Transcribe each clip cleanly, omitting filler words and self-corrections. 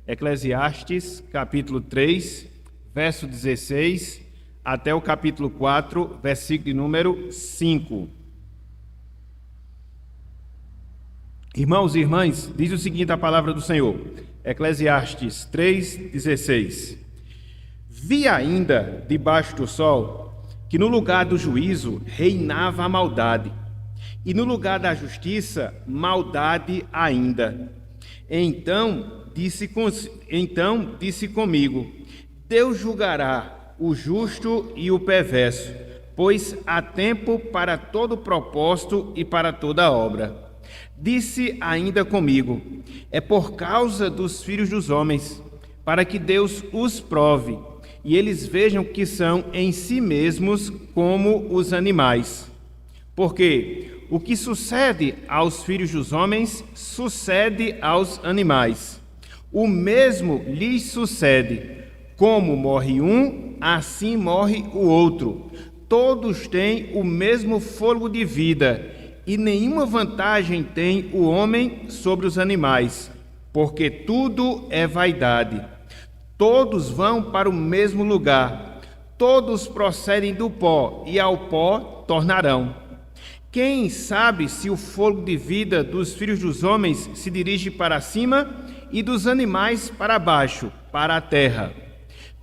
Eclesiastes, capítulo 3, verso 16, até o capítulo 4, versículo de número 5. Irmãos e irmãs, diz o seguinte a palavra do Senhor, Eclesiastes 3, 16. Vi ainda, debaixo do sol, que no lugar do juízo reinava a maldade, e no lugar da justiça, maldade ainda. Então disse comigo, Deus julgará o justo e o perverso, pois há tempo para todo propósito e para toda obra. Disse ainda comigo, é por causa dos filhos dos homens, para que Deus os prove, e eles vejam que são em si mesmos como os animais. Porque o que sucede aos filhos dos homens, sucede aos animais. O mesmo lhes sucede. Como morre um, assim morre o outro. Todos têm o mesmo fôlego de vida, e nenhuma vantagem tem o homem sobre os animais, porque tudo é vaidade. Todos vão para o mesmo lugar, todos procedem do pó, e ao pó tornarão. Quem sabe se o fôlego de vida dos filhos dos homens se dirige para cima e dos animais para baixo, para a terra?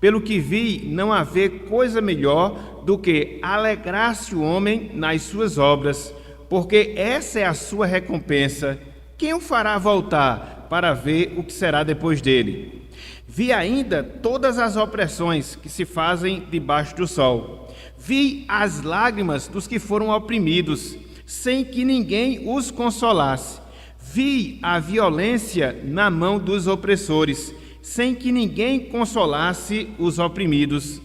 Pelo que vi, não haver coisa melhor do que alegrar-se o homem nas suas obras, porque essa é a sua recompensa. Quem o fará voltar para ver o que será depois dele? Vi ainda todas as opressões que se fazem debaixo do sol. Vi as lágrimas dos que foram oprimidos, sem que ninguém os consolasse. Vi a violência na mão dos opressores, sem que ninguém consolasse os oprimidos.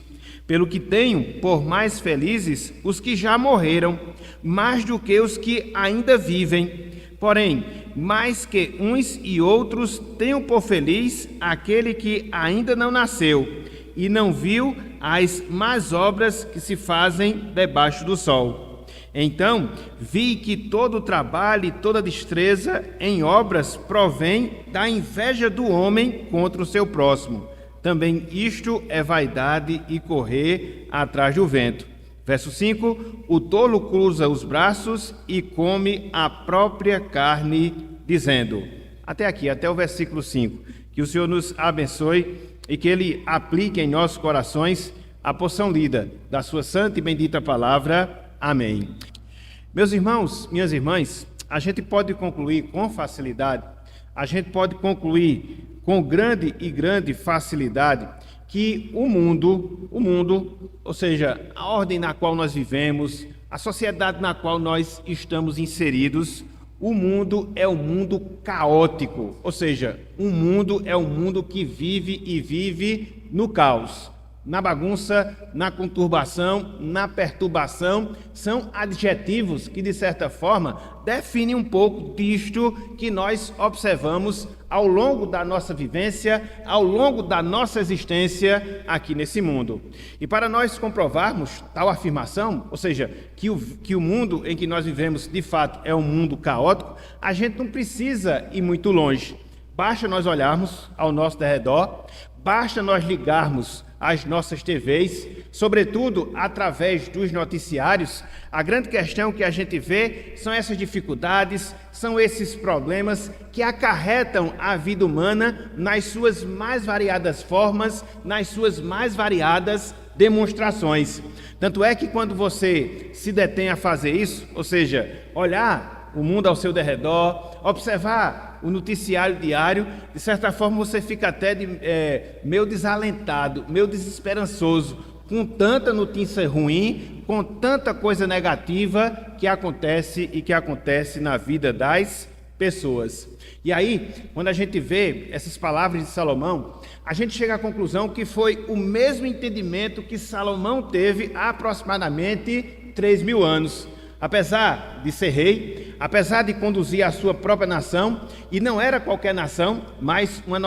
Pelo que tenho por mais felizes os que já morreram, mais do que os que ainda vivem. Porém, mais que uns e outros, tenho por feliz aquele que ainda não nasceu e não viu as más obras que se fazem debaixo do sol. Então, vi que todo o trabalho e toda destreza em obras provém da inveja do homem contra o seu próximo. Também isto é vaidade e correr atrás do vento. Verso 5, o tolo cruza os braços e come a própria carne, dizendo, até aqui, até o versículo 5, que o Senhor nos abençoe e que Ele aplique em nossos corações a porção lida da sua santa e bendita palavra. Amém. Meus irmãos, minhas irmãs, a gente pode concluir com facilidade, a gente pode concluir com grande facilidade que o mundo, ou seja, a ordem na qual nós vivemos, a sociedade na qual nós estamos inseridos, o mundo é um mundo caótico, ou seja, o mundo é um mundo que vive no caos, na bagunça, na conturbação, na perturbação. São adjetivos que, de certa forma, definem um pouco disto que nós observamos ao longo da nossa vivência, ao longo da nossa existência aqui nesse mundo. E para nós comprovarmos tal afirmação, ou seja, que o mundo em que nós vivemos, de fato, é um mundo caótico, a gente não precisa ir muito longe. Basta nós olharmos ao nosso derredor, basta nós ligarmos as nossas TVs, sobretudo através dos noticiários. A grande questão que a gente vê são essas dificuldades, são esses problemas que acarretam a vida humana nas suas mais variadas formas, nas suas mais variadas demonstrações. Tanto é que quando você se detém a fazer isso, ou seja, olhar o mundo ao seu derredor, observar o noticiário diário, de certa forma você fica até meio desalentado, meio desesperançoso, com tanta notícia ruim, com tanta coisa negativa que acontece na vida das pessoas. E aí, quando a gente vê essas palavras de Salomão, a gente chega à conclusão que foi o mesmo entendimento que Salomão teve há aproximadamente 3.000 anos. Apesar de ser rei, apesar de conduzir a sua própria nação, e não era qualquer nação, mas uma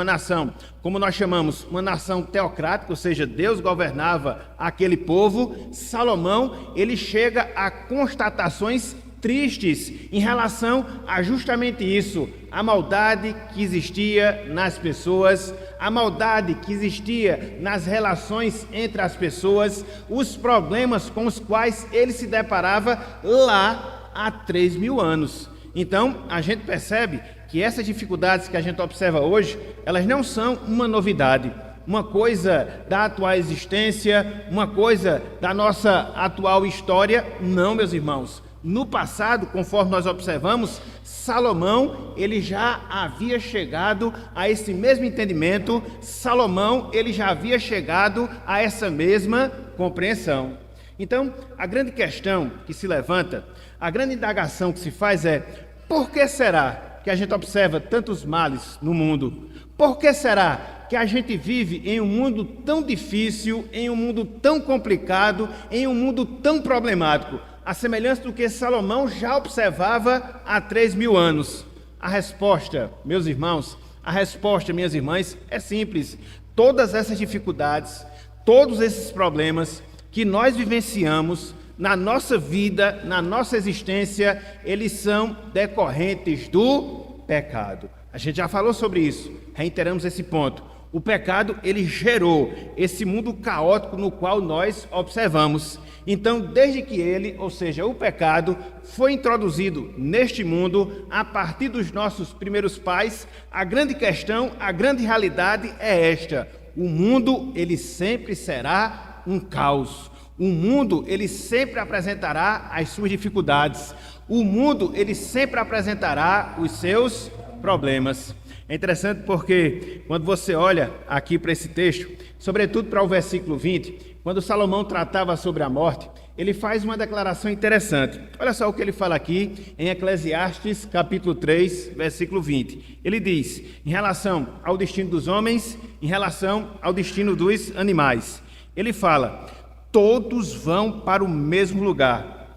nação, como nós chamamos, uma nação teocrática, ou seja, Deus governava aquele povo, Salomão, ele chega a constatações tristes em relação a justamente isso, a maldade que existia nas pessoas, a maldade que existia nas relações entre as pessoas, os problemas com os quais ele se deparava lá há 3.000 anos. Então, a gente percebe que essas dificuldades que a gente observa hoje, elas não são uma novidade, uma coisa da atual existência, uma coisa da nossa atual história. Não, meus irmãos. No passado, conforme nós observamos, Salomão, ele já havia chegado a esse mesmo entendimento, Salomão, ele já havia chegado a essa mesma compreensão. Então, a grande questão que se levanta, a grande indagação que se faz é: por que será que a gente observa tantos males no mundo? Por que será que a gente vive em um mundo tão difícil, em um mundo tão complicado, em um mundo tão problemático? A semelhança do que Salomão já observava há 3.000 anos. A resposta, meus irmãos, a resposta, minhas irmãs, é simples. Todas essas dificuldades, todos esses problemas que nós vivenciamos na nossa vida, na nossa existência, eles são decorrentes do pecado. A gente já falou sobre isso, reiteramos esse ponto. O pecado, ele gerou esse mundo caótico no qual nós observamos. Então, desde que ele, ou seja, o pecado, foi introduzido neste mundo, a partir dos nossos primeiros pais, a grande questão, a grande realidade é esta: o mundo, ele sempre será um caos. O mundo, ele sempre apresentará as suas dificuldades. O mundo, ele sempre apresentará os seus problemas. É interessante porque quando você olha aqui para esse texto, sobretudo para o versículo 20, quando Salomão tratava sobre a morte, ele faz uma declaração interessante. Olha só o que ele fala aqui em Eclesiastes, capítulo 3, versículo 20. Ele diz, em relação ao destino dos homens, em relação ao destino dos animais. Ele fala: todos vão para o mesmo lugar,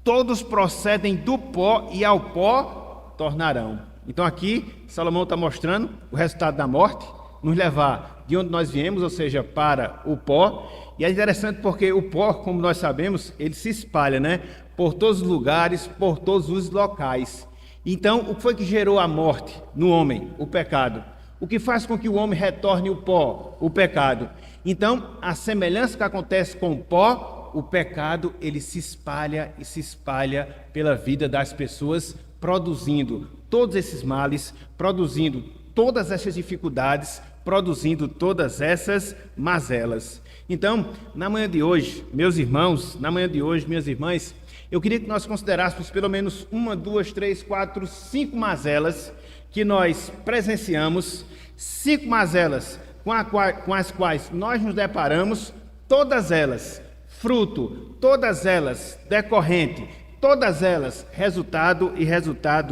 todos procedem do pó e ao pó tornarão. Então aqui Salomão está mostrando o resultado da morte, nos levar de onde nós viemos, ou seja, para o pó. E é interessante porque o pó, como nós sabemos, ele se espalha, né? Por todos os lugares, por todos os locais. Então, o que foi que gerou a morte no homem? O pecado. O que faz com que o homem retorne o pó? O pecado. Então, a semelhança que acontece com o pó, o pecado, ele se espalha e se espalha pela vida das pessoas, produzindo todos esses males, produzindo todas essas dificuldades, produzindo todas essas mazelas. Então, na manhã de hoje, meus irmãos, na manhã de hoje, minhas irmãs, eu queria que nós considerássemos pelo menos 1, 2, 3, 4, 5 mazelas que nós presenciamos, 5 mazelas com as quais nós nos deparamos, todas elas fruto, todas elas decorrente, todas elas resultado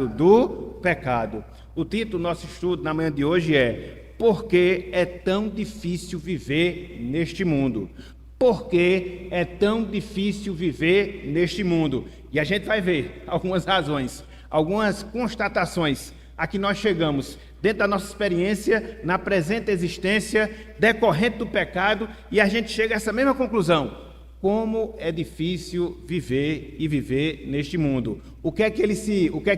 do pecado. O título do nosso estudo na manhã de hoje é: por que é tão difícil viver neste mundo? Por que é tão difícil viver neste mundo? E a gente vai ver algumas razões, algumas constatações a que nós chegamos dentro da nossa experiência, na presente existência, decorrente do pecado, e a gente chega a essa mesma conclusão: como é difícil viver e viver neste mundo. O que é que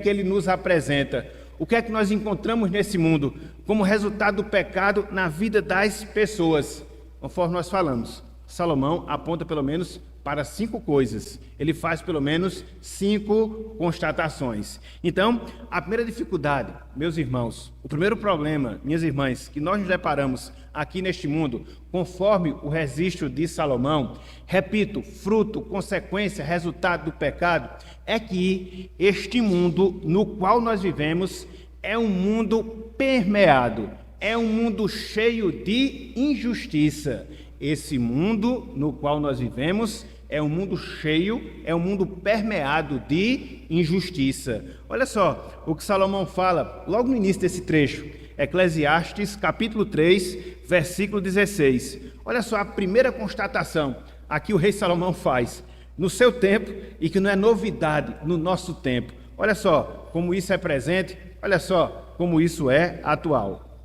ele nos apresenta? O que é que nós encontramos nesse mundo como resultado do pecado na vida das pessoas? Conforme nós falamos, Salomão aponta pelo menos para 5 coisas. Ele faz pelo menos 5 constatações. Então, a primeira dificuldade, meus irmãos, o primeiro problema, minhas irmãs, que nós nos deparamos aqui neste mundo, conforme o registro de Salomão, repito, fruto, consequência, resultado do pecado, é que este mundo no qual nós vivemos é um mundo permeado, é um mundo cheio de injustiça. Esse mundo no qual nós vivemos é um mundo cheio, é um mundo permeado de injustiça. Olha só o que Salomão fala logo no início desse trecho, Eclesiastes, capítulo 3, versículo 16. Olha só a primeira constatação aqui o rei Salomão faz no seu tempo e que não é novidade no nosso tempo. Olha só como isso é presente, olha só como isso é atual.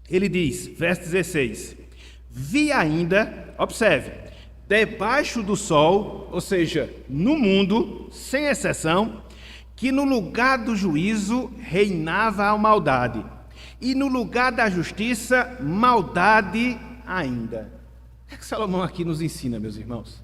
Ele diz, verso 16: vi ainda, observe, debaixo do sol, ou seja, no mundo, sem exceção, que no lugar do juízo reinava a maldade, e no lugar da justiça, maldade ainda. O que é que Salomão aqui nos ensina, meus irmãos?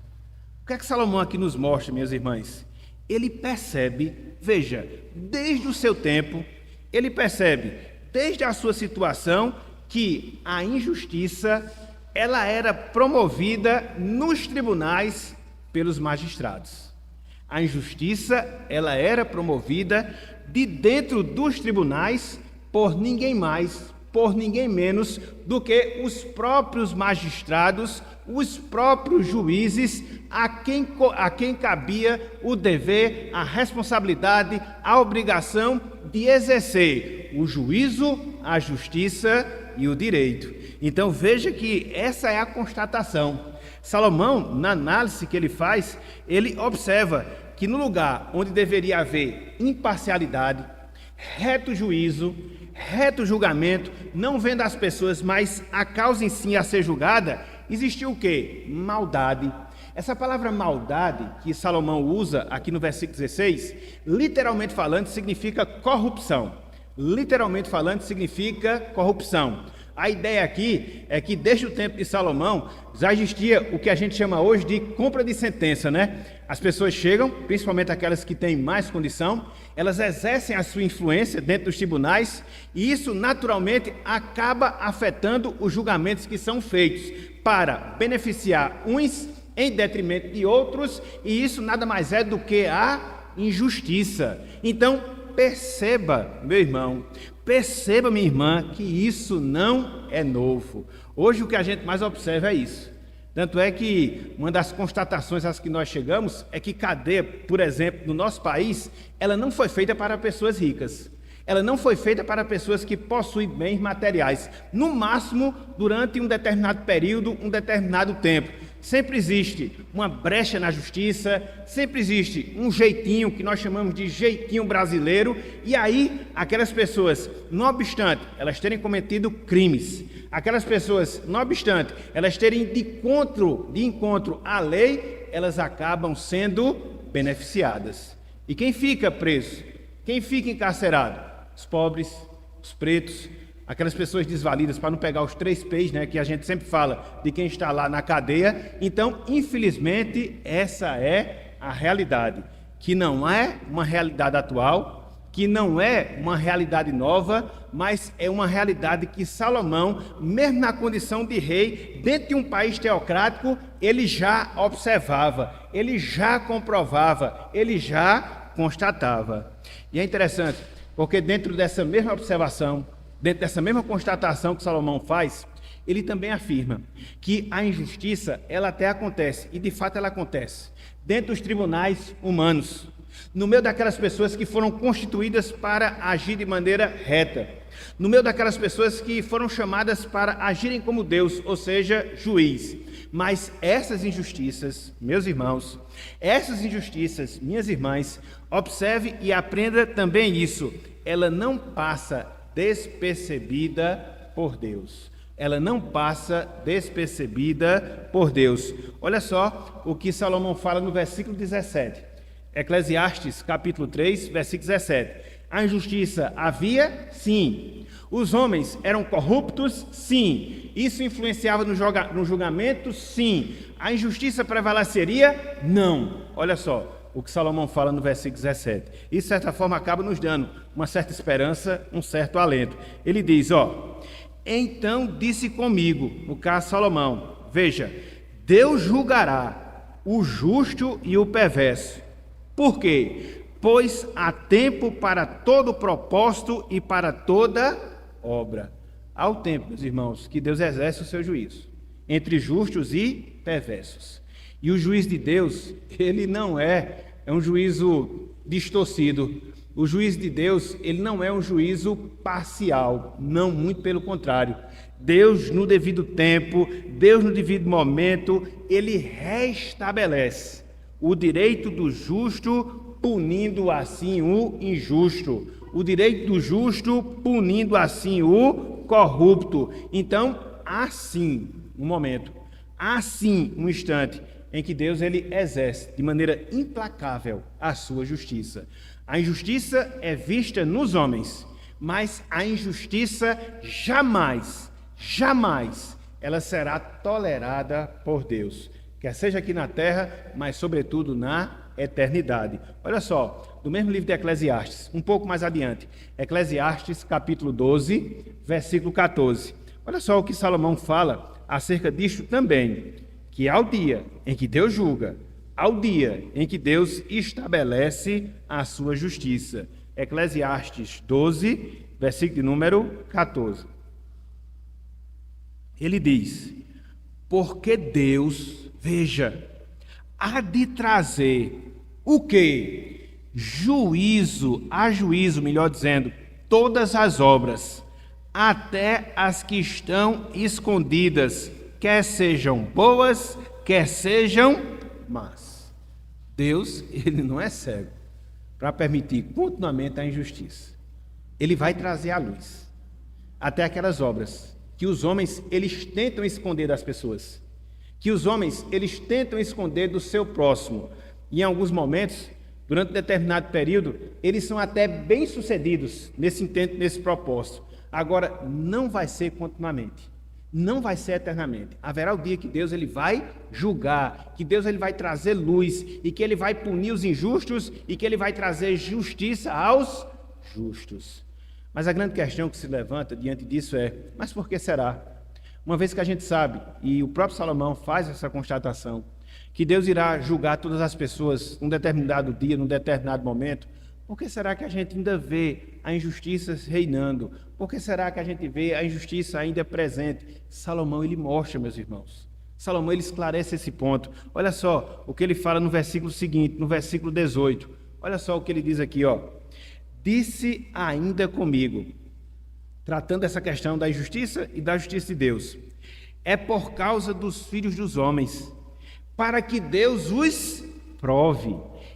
O que é que Salomão aqui nos mostra, minhas irmãs? Ele percebe, veja, desde o seu tempo, ele percebe, desde a sua situação, que a injustiça, ela era promovida nos tribunais pelos magistrados. A injustiça, ela era promovida de dentro dos tribunais por ninguém mais, por ninguém menos do que os próprios magistrados, os próprios juízes, a quem cabia o dever, a responsabilidade, a obrigação de exercer o juízo, a justiça e o direito. Então veja que essa é a constatação. Salomão, na análise que ele faz, ele observa que no lugar onde deveria haver imparcialidade, reto juízo, reto julgamento, não vendo as pessoas, mas a causa em si a ser julgada, existiu o quê? Maldade. Essa palavra maldade, que Salomão usa aqui no versículo 16, literalmente falando, significa corrupção. Literalmente falando, significa corrupção. A ideia aqui é que desde o tempo de Salomão já existia o que a gente chama hoje de compra de sentença, né? As pessoas chegam, principalmente aquelas que têm mais condição, elas exercem a sua influência dentro dos tribunais e isso naturalmente acaba afetando os julgamentos que são feitos para beneficiar uns em detrimento de outros, e isso nada mais é do que a injustiça. Então, perceba, meu irmão, perceba, minha irmã, que isso não é novo. Hoje o que a gente mais observa é isso. Tanto é que uma das constatações às que nós chegamos é que cadeia, por exemplo, no nosso país, ela não foi feita para pessoas ricas. Ela não foi feita para pessoas que possuem bens materiais. No máximo, durante um determinado período, um determinado tempo. Sempre existe uma brecha na justiça, sempre existe um jeitinho que nós chamamos de jeitinho brasileiro, e aí aquelas pessoas, não obstante elas terem cometido crimes, aquelas pessoas, não obstante elas terem de encontro à lei, elas acabam sendo beneficiadas. E quem fica preso? Quem fica encarcerado? Os pobres, os pretos, aquelas pessoas desvalidas, para não pegar os 3 P's, né, que a gente sempre fala de quem está lá na cadeia. Então, infelizmente, essa é a realidade, que não é uma realidade atual, que não é uma realidade nova, mas é uma realidade que Salomão, mesmo na condição de rei, dentro de um país teocrático, ele já observava, ele já comprovava, ele já constatava. E é interessante, porque dentro dessa mesma observação, dentro dessa mesma constatação que Salomão faz, ele também afirma que a injustiça, ela até acontece, e de fato ela acontece, dentro dos tribunais humanos, no meio daquelas pessoas que foram constituídas para agir de maneira reta, no meio daquelas pessoas que foram chamadas para agirem como Deus, ou seja, juiz. Mas essas injustiças, meus irmãos, essas injustiças, minhas irmãs, observe e aprenda também isso, ela não passa despercebida por Deus. Ela não passa despercebida por Deus. Olha só o que Salomão fala no versículo 17. Eclesiastes, capítulo 3, versículo 17. A injustiça havia? Sim. Os homens eram corruptos? Sim. Isso influenciava no julgamento? Sim. A injustiça prevaleceria? Não. Olha só o que Salomão fala no versículo 17. Isso, de certa forma, acaba nos dando uma certa esperança, um certo alento. Ele diz, então disse comigo, no caso Salomão, veja, Deus julgará o justo e o perverso. Por quê? Pois há tempo para todo propósito e para toda obra. Há o tempo, meus irmãos, que Deus exerce o seu juízo entre justos e perversos. E o juiz de Deus, ele não é um juízo distorcido. O juízo de Deus, ele não é um juízo parcial, não, muito pelo contrário. Deus, no devido tempo, Deus, no devido momento, ele restabelece o direito do justo, punindo assim o injusto. O direito do justo, punindo assim o corrupto. Então, há sim um momento, há sim um instante em que Deus ele exerce de maneira implacável a sua justiça. A injustiça é vista nos homens, mas a injustiça jamais ela será tolerada por Deus, quer seja aqui na terra, mas sobretudo na eternidade. Olha só, do mesmo livro de Eclesiastes, um pouco mais adiante, Eclesiastes capítulo 12, versículo 14. Olha só o que Salomão fala acerca disto também, que ao dia em que Deus julga, ao dia em que Deus estabelece a sua justiça. Eclesiastes 12, versículo de número 14. Ele diz: porque Deus, veja, há de trazer o quê? A juízo, melhor dizendo, todas as obras, até as que estão escondidas, quer sejam boas, quer sejam más. Deus, ele não é cego para permitir continuamente a injustiça. Ele vai trazer à luz até aquelas obras que os homens eles tentam esconder das pessoas, que os homens eles tentam esconder do seu próximo. E em alguns momentos, durante um determinado período, eles são até bem-sucedidos nesse intento, nesse propósito. Agora, não vai ser continuamente, não vai ser eternamente. Haverá o dia que Deus ele vai julgar, que Deus ele vai trazer luz e que ele vai punir os injustos e que ele vai trazer justiça aos justos. Mas a grande questão que se levanta diante disso é: mas por que será? Uma vez que a gente sabe, e o próprio Salomão faz essa constatação, que Deus irá julgar todas as pessoas num determinado dia, num determinado momento, por que será que a gente ainda vê a injustiça reinando? Por que será que a gente vê a injustiça ainda presente? Salomão, ele mostra, meus irmãos. Salomão, ele esclarece esse ponto. Olha só o que ele fala no versículo seguinte, no versículo 18. Olha só o que ele diz aqui, ó. Disse ainda comigo, tratando essa questão da injustiça e da justiça de Deus: é por causa dos filhos dos homens, para que Deus os prove,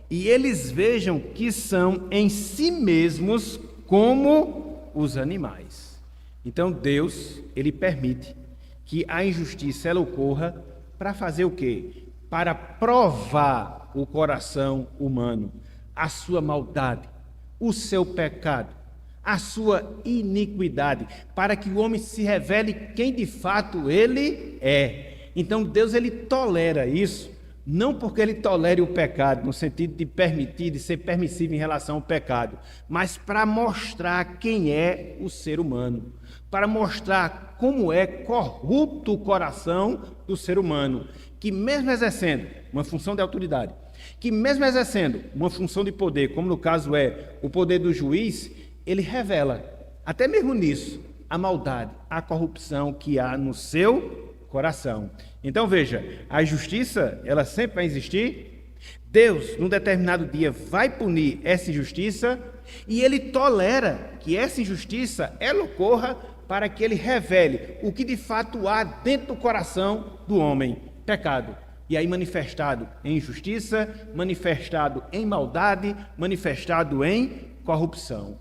e eles vejam que são em si mesmos como os animais. Então Deus, ele permite que a injustiça ela ocorra para fazer o quê? Para provar o coração humano, a sua maldade, o seu pecado, a sua iniquidade, para que o homem se revele quem de fato ele é. Então Deus ele tolera isso, não porque ele tolere o pecado, no sentido de permitir, de ser permissivo em relação ao pecado, mas para mostrar quem é o ser humano, para mostrar como é corrupto o coração do ser humano, que mesmo exercendo uma função de autoridade, que mesmo exercendo uma função de poder, como no caso é o poder do juiz, ele revela, até mesmo nisso, a maldade, a corrupção que há no seu coração. Então veja, a justiça, ela sempre vai existir. Deus, num determinado dia, vai punir essa injustiça e ele tolera que essa injustiça, ela ocorra para que ele revele o que de fato há dentro do coração do homem, pecado. E aí manifestado em injustiça, manifestado em maldade, manifestado em corrupção.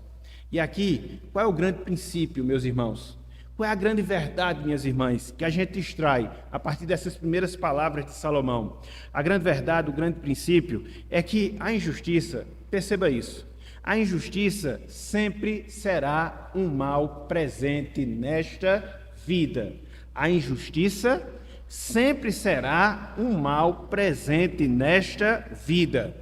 E aqui, qual é o grande princípio, meus irmãos? Qual é a grande verdade, minhas irmãs, que a gente extrai a partir dessas primeiras palavras de Salomão? A grande verdade, o grande princípio é que a injustiça, perceba isso, a injustiça sempre será um mal presente nesta vida. A injustiça sempre será um mal presente nesta vida.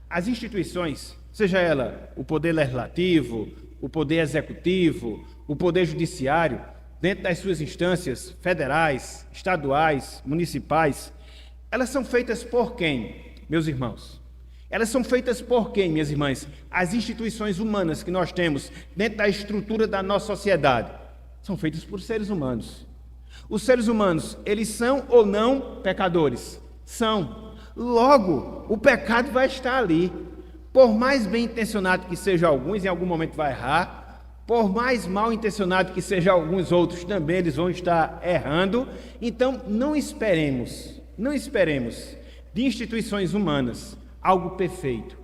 As instituições, seja ela o poder legislativo, o poder executivo, o poder judiciário, dentro das suas instâncias federais, estaduais, municipais, elas são feitas por quem, meus irmãos? Elas são feitas por quem, minhas irmãs? As instituições humanas que nós temos dentro da estrutura da nossa sociedade são feitas por seres humanos. Os seres humanos, eles são ou não pecadores? São. Logo, o pecado vai estar ali. Por mais bem intencionado que sejam alguns, em algum momento vai errar. Por mais mal intencionado que sejam alguns outros, também eles vão estar errando. Então, não esperemos de instituições humanas algo perfeito,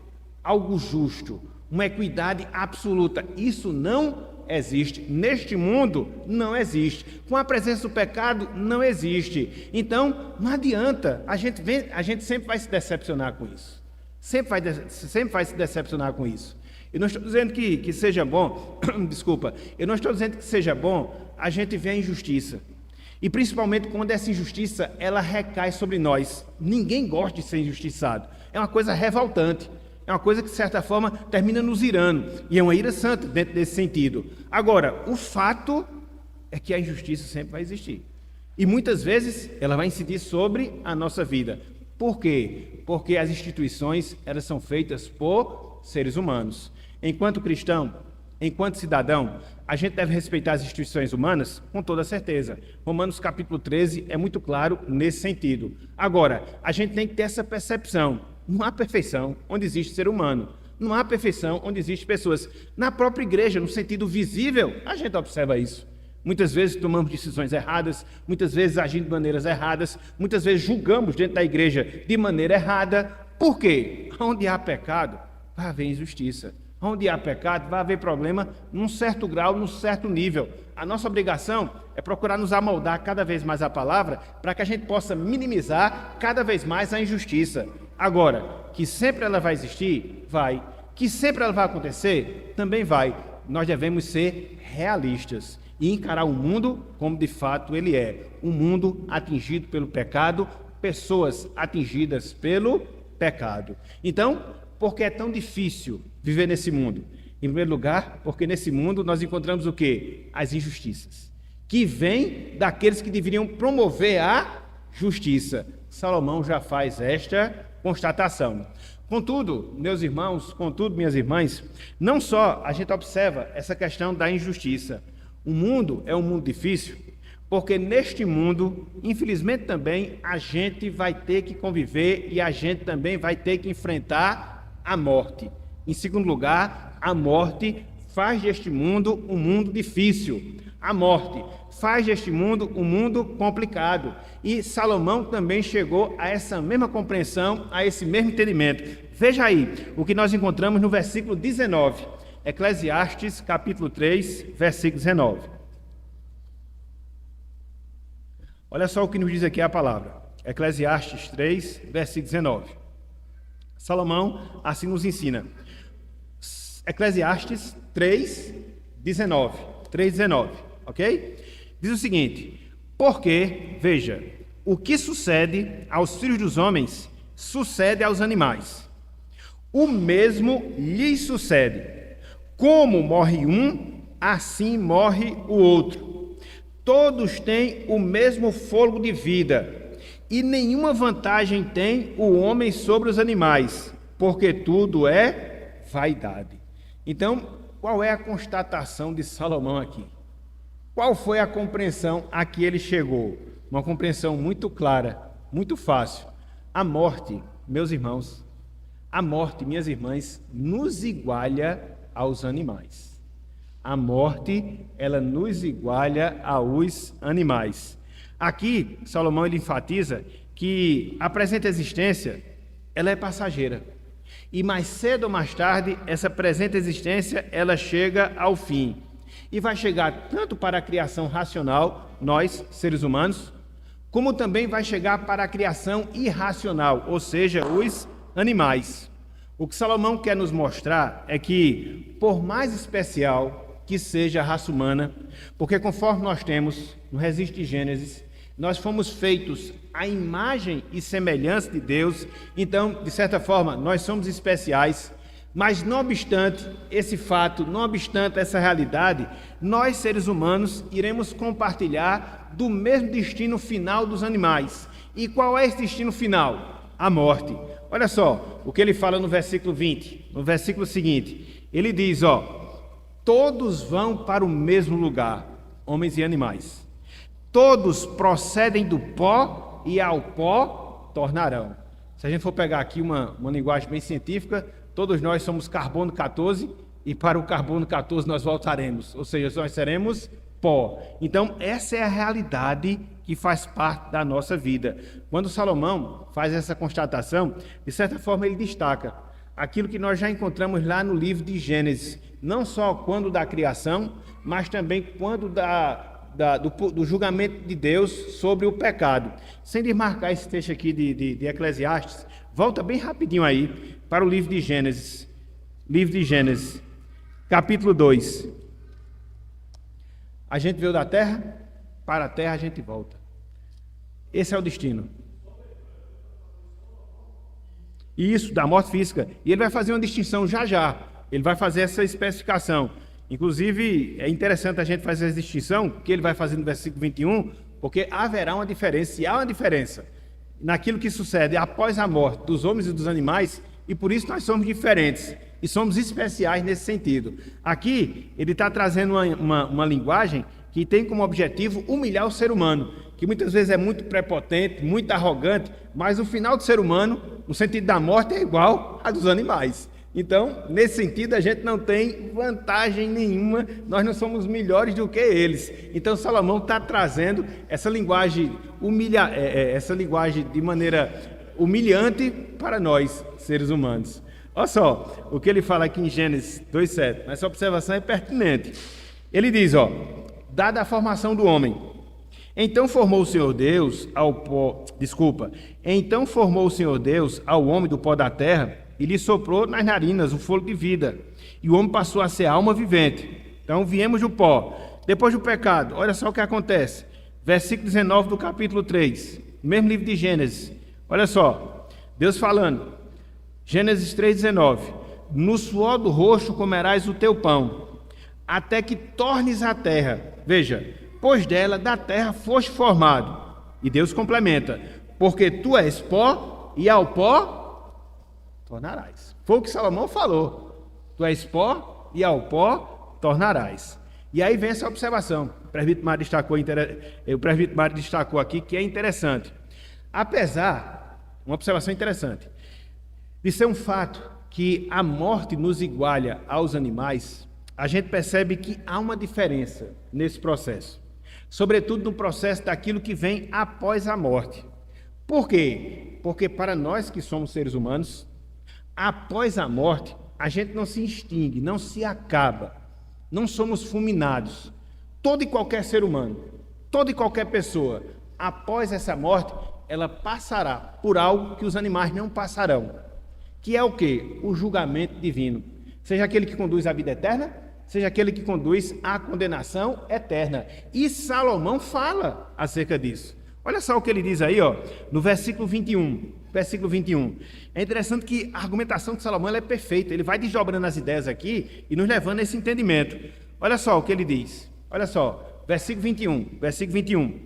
algo justo, uma equidade absoluta. Isso não existe. Neste mundo, não existe. Com a presença do pecado, não existe. Então, não adianta. A gente sempre vai se decepcionar com isso. Sempre vai se decepcionar com isso. Eu não estou dizendo que seja bom, desculpa, eu não estou dizendo que seja bom a gente ver a injustiça. E principalmente quando essa injustiça, ela recai sobre nós. Ninguém gosta de ser injustiçado. É uma coisa revoltante. É uma coisa que, de certa forma, termina nos irando. E é uma ira santa dentro desse sentido. Agora, o fato é que a injustiça sempre vai existir. E muitas vezes ela vai incidir sobre a nossa vida. Por quê? Porque as instituições, elas são feitas por seres humanos. Enquanto cristão, enquanto cidadão, a gente deve respeitar as instituições humanas com toda certeza. Romanos capítulo 13 é muito claro nesse sentido. Agora, a gente tem que ter essa percepção. Não há perfeição onde existe ser humano. Não há perfeição onde existem pessoas. Na própria igreja, no sentido visível, a gente observa isso. Muitas vezes tomamos decisões erradas, muitas vezes agindo de maneiras erradas, muitas vezes julgamos dentro da igreja de maneira errada. Por quê? Onde há pecado, vai haver injustiça. Onde há pecado, vai haver problema num certo grau, num certo nível. A nossa obrigação é procurar nos amoldar cada vez mais a palavra para que a gente possa minimizar cada vez mais a injustiça. Agora, que sempre ela vai existir? Vai. Que sempre ela vai acontecer? Também vai. Nós devemos ser realistas e encarar o mundo como de fato ele é. Um mundo atingido pelo pecado, pessoas atingidas pelo pecado. Então, por que é tão difícil viver nesse mundo? Em primeiro lugar, porque nesse mundo nós encontramos o quê? As injustiças, que vêm daqueles que deveriam promover a justiça. Salomão já faz esta constatação. Contudo, meus irmãos, contudo, minhas irmãs, não só a gente observa essa questão da injustiça. O mundo é um mundo difícil, porque neste mundo, infelizmente também, a gente vai ter que conviver e a gente também vai ter que enfrentar a morte. Em segundo lugar, a morte faz deste mundo um mundo difícil. A morte faz deste mundo um mundo complicado. E Salomão também chegou a essa mesma compreensão, a esse mesmo entendimento. Veja aí o que nós encontramos no versículo 19, Eclesiastes capítulo 3, versículo 19. Olha só o que nos diz aqui a palavra. Eclesiastes 3, versículo 19. Salomão assim nos ensina. Eclesiastes 3, 19. 3:19, ok? Diz o seguinte: porque, veja, o que sucede aos filhos dos homens, sucede aos animais. O mesmo lhes sucede. Como morre um, assim morre o outro. Todos têm o mesmo fôlego de vida, e nenhuma vantagem tem o homem sobre os animais, porque tudo é vaidade. Então, qual é a constatação de Salomão aqui? Qual foi a compreensão a que ele chegou? Uma compreensão muito clara, muito fácil. A morte, meus irmãos, a morte, minhas irmãs, nos iguala aos animais. A morte, ela nos iguala aos animais. Aqui, Salomão ele enfatiza que a presente existência, ela é passageira. E mais cedo ou mais tarde, essa presente existência, ela chega ao fim. E vai chegar tanto para a criação racional, nós, seres humanos, como também vai chegar para a criação irracional, ou seja, os animais. O que Salomão quer nos mostrar é que, por mais especial que seja a raça humana, porque conforme nós temos no registro de Gênesis, nós fomos feitos à imagem e semelhança de Deus, então, de certa forma, nós somos especiais, mas não obstante esse fato, não obstante essa realidade, nós, seres humanos, iremos compartilhar do mesmo destino final dos animais. E qual é esse destino final? A morte. Olha só o que ele fala no versículo 20, no versículo seguinte, ele diz, todos vão para o mesmo lugar, homens e animais. Todos procedem do pó e ao pó tornarão. Se a gente for pegar aqui uma linguagem bem científica, todos nós somos carbono 14 e para o carbono 14 nós voltaremos, ou seja, nós seremos pó. Então, essa é a realidade que faz parte da nossa vida. Quando Salomão faz essa constatação, de certa forma ele destaca: aquilo que nós já encontramos lá no livro de Gênesis, não só quando da criação, mas também quando do julgamento de Deus sobre o pecado. Sem desmarcar esse texto aqui de Eclesiastes, volta bem rapidinho aí para o livro de Gênesis. Livro de Gênesis, capítulo 2. A gente veio da terra, para a terra a gente volta. Esse é o destino. Isso, da morte física. E ele vai fazer uma distinção já. Ele vai fazer essa especificação. Inclusive, é interessante a gente fazer essa distinção, que ele vai fazer no versículo 21, porque haverá uma diferença, e há uma diferença naquilo que sucede após a morte dos homens e dos animais, e por isso nós somos diferentes, e somos especiais nesse sentido. Aqui, ele está trazendo uma linguagem que tem como objetivo humilhar o ser humano, que muitas vezes é muito prepotente, muito arrogante, mas o final do ser humano, no sentido da morte, é igual a dos animais. Então, nesse sentido, a gente não tem vantagem nenhuma, nós não somos melhores do que eles. Então, Salomão está trazendo essa linguagem, essa linguagem de maneira humilhante para nós, seres humanos. Olha só o que ele fala aqui em Gênesis 2,7. Essa observação é pertinente. Ele diz, dada a formação do homem, então formou o Senhor Deus ao homem do pó da terra e lhe soprou nas narinas o fôlego de vida, e o homem passou a ser alma vivente. Então viemos do pó. Depois do pecado, olha só o que acontece. Versículo 19 do capítulo 3, mesmo livro de Gênesis. Olha só, Deus falando, Gênesis 3,19: no suor do rosto comerás o teu pão, até que tornes a terra. Veja, pois dela, da terra, foste formado. E Deus complementa, porque tu és pó, e ao pó tornarás. Foi o que Salomão falou. Tu és pó, e ao pó tornarás. E aí vem essa observação. O presbítero Mário destacou aqui que é interessante. Apesar, uma observação interessante, de ser um fato que a morte nos iguala aos animais, a gente percebe que há uma diferença nesse processo. Sobretudo no processo daquilo que vem após a morte. Por quê? Porque para nós que somos seres humanos, após a morte, a gente não se extingue, não se acaba, não somos fulminados. Todo e qualquer ser humano, toda e qualquer pessoa, após essa morte, ela passará por algo que os animais não passarão, que é o quê? O julgamento divino. Seja aquele que conduz à vida eterna, seja aquele que conduz à condenação eterna. E Salomão fala acerca disso. Olha só o que ele diz aí, no versículo 21. Versículo 21. É interessante que a argumentação de Salomão é perfeita. Ele vai desdobrando as ideias aqui e nos levando a esse entendimento. Olha só o que ele diz. Olha só, versículo 21.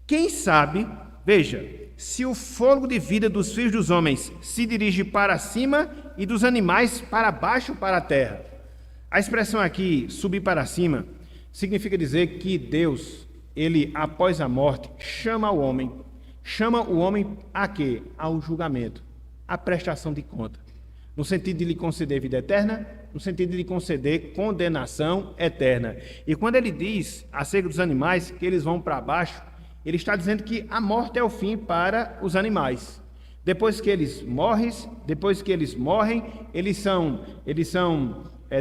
Quem sabe, veja, se o fôlego de vida dos filhos dos homens se dirige para cima e dos animais para baixo para a terra. A expressão aqui, subir para cima, significa dizer que Deus, ele, após a morte, chama o homem a quê? Ao julgamento, à prestação de conta, no sentido de lhe conceder vida eterna, no sentido de lhe conceder condenação eterna. E quando ele diz acerca dos animais que eles vão para baixo, ele está dizendo que a morte é o fim para os animais. Depois que eles morrem, eles são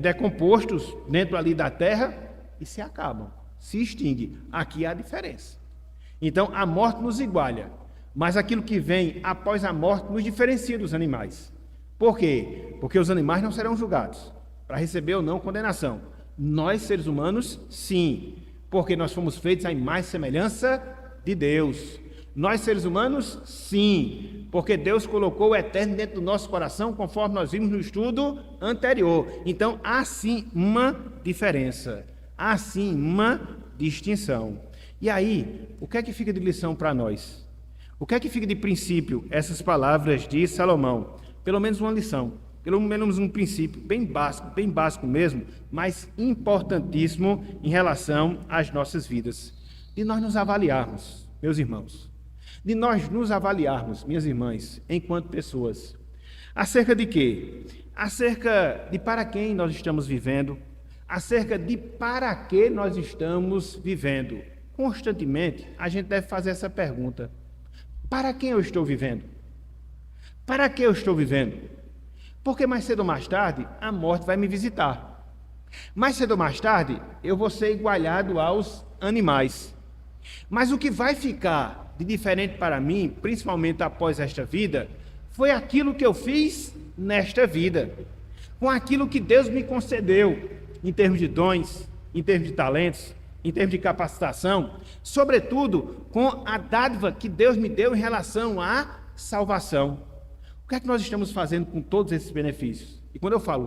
decompostos dentro ali da terra e se acabam, se extinguem. Aqui há a diferença. Então, a morte nos iguala, mas aquilo que vem após a morte nos diferencia dos animais. Por quê? Porque os animais não serão julgados para receber ou não condenação. Nós, seres humanos, sim, porque nós fomos feitos à imagem e semelhança de Deus. Nós, seres humanos, sim, porque Deus colocou o eterno dentro do nosso coração, conforme nós vimos no estudo anterior. Então, há sim uma diferença, há sim uma distinção. E aí, o que é que fica de lição para nós? O que é que fica de princípio essas palavras de Salomão? Pelo menos uma lição, pelo menos um princípio bem básico mesmo, mas importantíssimo em relação às nossas vidas. De nós nos avaliarmos, meus irmãos, de nós nos avaliarmos, minhas irmãs, enquanto pessoas. Acerca de quê? Acerca de para quem nós estamos vivendo, acerca de para que nós estamos vivendo. Constantemente, a gente deve fazer essa pergunta: para quem eu estou vivendo? Para que eu estou vivendo? Porque mais cedo ou mais tarde, a morte vai me visitar. Mais cedo ou mais tarde, eu vou ser igualado aos animais. Mas o que vai ficar de diferente para mim, principalmente após esta vida, foi aquilo que eu fiz nesta vida. Com aquilo que Deus me concedeu, em termos de dons, em termos de talentos, em termos de capacitação, sobretudo com a dádiva que Deus me deu em relação à salvação. O que é que nós estamos fazendo com todos esses benefícios? E quando eu falo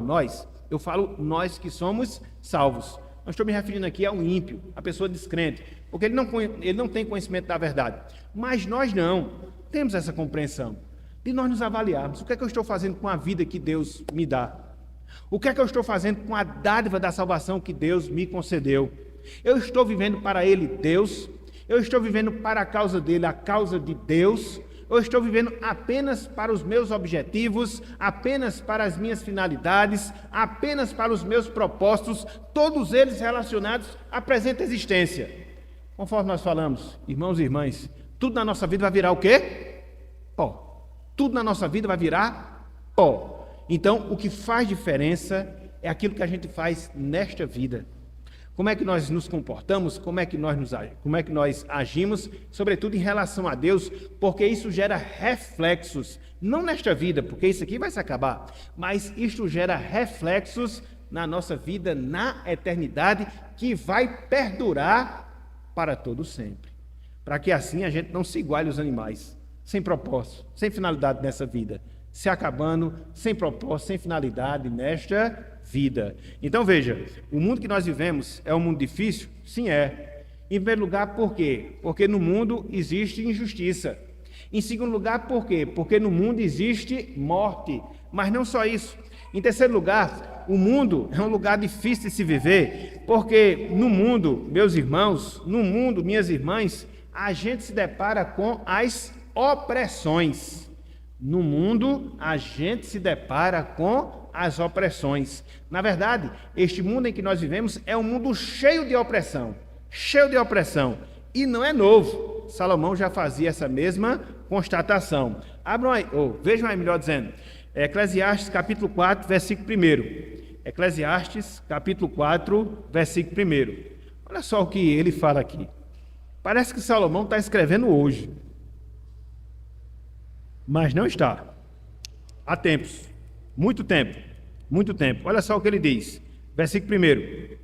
nós que somos salvos. Não estou me referindo aqui ao ímpio, à pessoa descrente, porque ele não tem conhecimento da verdade. Mas nós não temos essa compreensão de nós nos avaliarmos. O que é que eu estou fazendo com a vida que Deus me dá? O que é que eu estou fazendo com a dádiva da salvação que Deus me concedeu? Eu estou vivendo para Ele, Deus? Eu estou vivendo para a causa dEle, a causa de Deus? Eu estou vivendo apenas para os meus objetivos, apenas para as minhas finalidades, apenas para os meus propósitos, todos eles relacionados à presente existência? Conforme nós falamos, irmãos e irmãs, tudo na nossa vida vai virar o quê? Pó. Tudo na nossa vida vai virar pó. Então, o que faz diferença é aquilo que a gente faz nesta vida. Como é que nós nos comportamos, como é que nós agimos, sobretudo em relação a Deus, porque isso gera reflexos, não nesta vida, porque isso aqui vai se acabar, mas isto gera reflexos na nossa vida, na eternidade, que vai perdurar para todo sempre. Para que assim a gente não se iguale aos animais, sem propósito, sem finalidade nessa vida, se acabando, sem propósito, sem finalidade nesta vida. Então veja, o mundo que nós vivemos é um mundo difícil? Sim, é. Em primeiro lugar, por quê? Porque no mundo existe injustiça. Em segundo lugar, por quê? Porque no mundo existe morte. Mas não só isso. Em terceiro lugar, o mundo é um lugar difícil de se viver, porque no mundo, meus irmãos, no mundo, minhas irmãs, a gente se depara com as opressões. No mundo, a gente se depara com as opressões. Na verdade, este mundo em que nós vivemos é um mundo cheio de opressão, e não é novo. Salomão já fazia essa mesma constatação. Abram aí, vejam aí melhor dizendo, Eclesiastes capítulo 4, versículo 1. Eclesiastes capítulo 4, versículo 1. Olha só o que ele fala aqui. Parece que Salomão está escrevendo hoje, mas não está. Há tempos, muito tempo. Olha só o que ele diz, versículo 1.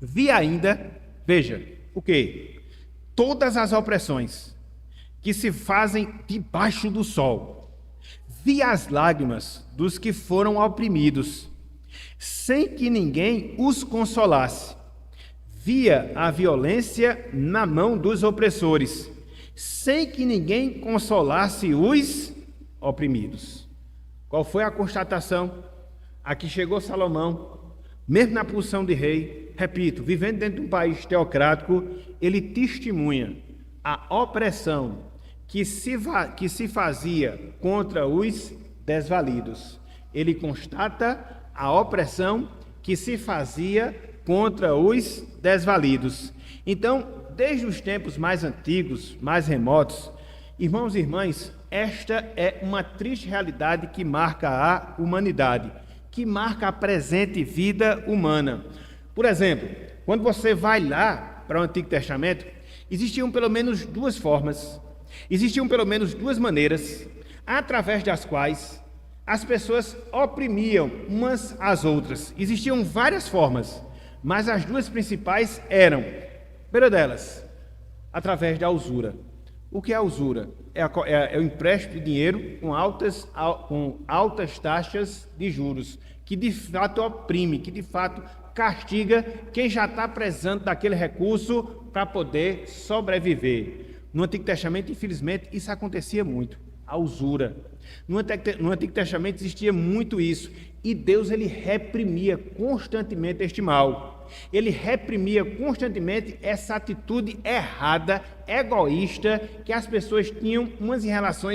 Vi ainda, veja, o quê? Todas as opressões que se fazem debaixo do sol. Vi as lágrimas dos que foram oprimidos, sem que ninguém os consolasse. Via a violência na mão dos opressores, sem que ninguém consolasse os oprimidos. Qual foi a constatação? Aqui chegou Salomão, mesmo na posição de rei, repito, vivendo dentro de um país teocrático, ele testemunha a opressão que se fazia contra os desvalidos. Ele constata a opressão que se fazia contra os desvalidos. Então, desde os tempos mais antigos, mais remotos, irmãos e irmãs, esta é uma triste realidade que marca a humanidade, que marca a presente vida humana. Por exemplo, quando você vai lá para o Antigo Testamento, existiam pelo menos duas formas, existiam pelo menos duas maneiras, através das quais as pessoas oprimiam umas às outras. Existiam várias formas, mas as duas principais eram, primeira delas, através da usura. O que é a usura? É o empréstimo de dinheiro com altas taxas de juros, que de fato oprime, que de fato castiga quem já está precisando daquele recurso para poder sobreviver. No Antigo Testamento, infelizmente, isso acontecia muito, a usura. No Antigo Testamento existia muito isso, e Deus ele reprimia constantemente este mal. Ele reprimia constantemente essa atitude errada, egoísta, que as pessoas tinham umas em relação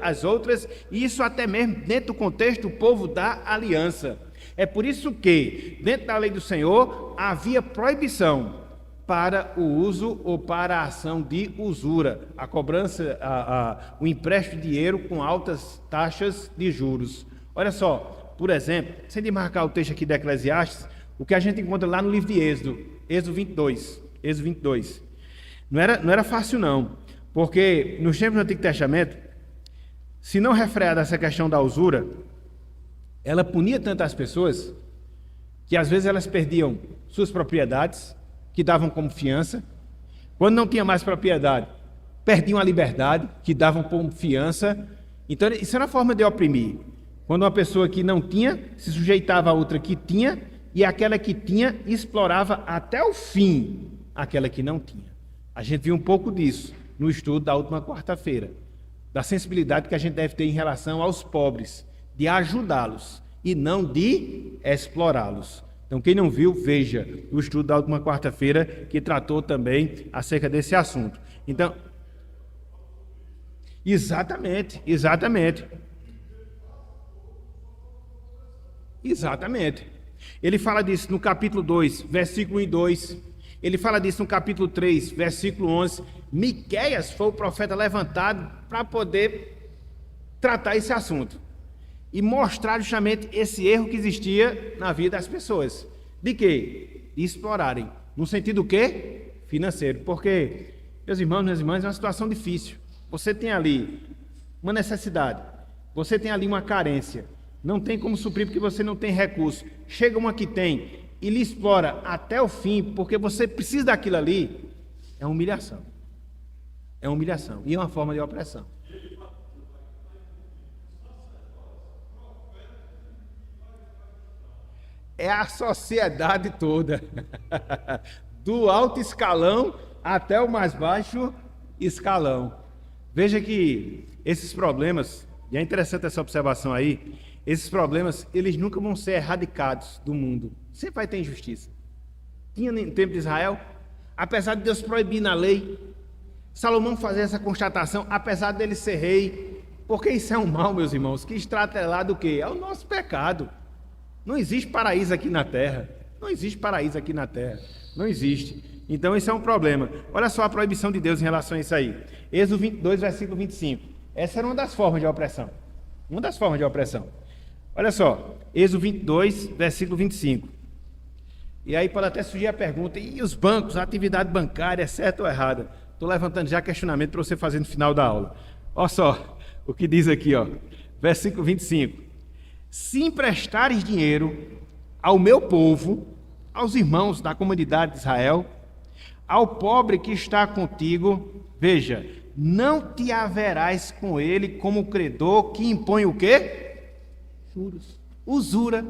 às outras, e isso até mesmo dentro do contexto do povo da aliança. É por isso que, dentro da lei do Senhor, havia proibição para o uso ou para a ação de usura, a cobrança, o empréstimo de dinheiro com altas taxas de juros. Olha só, por exemplo, sem de marcar o texto aqui de Eclesiastes, o que a gente encontra lá no livro de Êxodo, Êxodo 22. Não era fácil não, porque nos tempos do Antigo Testamento, se não refreada essa questão da usura, ela punia tanto as pessoas, que às vezes elas perdiam suas propriedades, que davam como fiança. Quando não tinha mais propriedade, perdiam a liberdade, que davam como fiança. Então, isso era uma forma de oprimir. Quando uma pessoa que não tinha, se sujeitava a outra que tinha, e aquela que tinha explorava até o fim aquela que não tinha. A gente viu um pouco disso no estudo da última quarta-feira, da sensibilidade que a gente deve ter em relação aos pobres, de ajudá-los e não de explorá-los. Então, quem não viu, veja o estudo da última quarta-feira, que tratou também acerca desse assunto. Então, exatamente. Ele fala disso no capítulo 2, versículo 1 e 2. Ele fala disso no capítulo 3, versículo 11. Miqueias foi o profeta levantado para poder tratar esse assunto e mostrar justamente esse erro que existia na vida das pessoas. De quê? De explorarem. No sentido o quê? Financeiro. Porque, meus irmãos, minhas irmãs, é uma situação difícil. Você tem ali uma necessidade, você tem ali uma carência, não tem como suprir porque você não tem recurso. Chega uma que tem e lhe explora até o fim porque você precisa daquilo ali, é humilhação. É humilhação e é uma forma de opressão. É a sociedade toda, do alto escalão até o mais baixo escalão. Veja que esses problemas, e é interessante essa observação aí, esses problemas, eles nunca vão ser erradicados do mundo. Sempre vai ter injustiça. Tinha no tempo de Israel, apesar de Deus proibir na lei, Salomão fazer essa constatação, apesar dele ser rei, porque isso é um mal, meus irmãos, que está atrelado o quê? É o nosso pecado. Não existe paraíso aqui na terra. Não existe. Então, isso é um problema. Olha só a proibição de Deus em relação a isso aí. Êxodo 22, versículo 25. Essa era uma das formas de opressão. Olha só, Êxodo 22, versículo 25. E aí pode até surgir a pergunta, e os bancos, a atividade bancária, é certa ou errada? Estou levantando já questionamento para você fazer no final da aula. Olha só o que diz aqui, ó, versículo 25. Se emprestares dinheiro ao meu povo, aos irmãos da comunidade de Israel, ao pobre que está contigo, veja, não te haverás com ele como credor que impõe o quê? Juros, usura,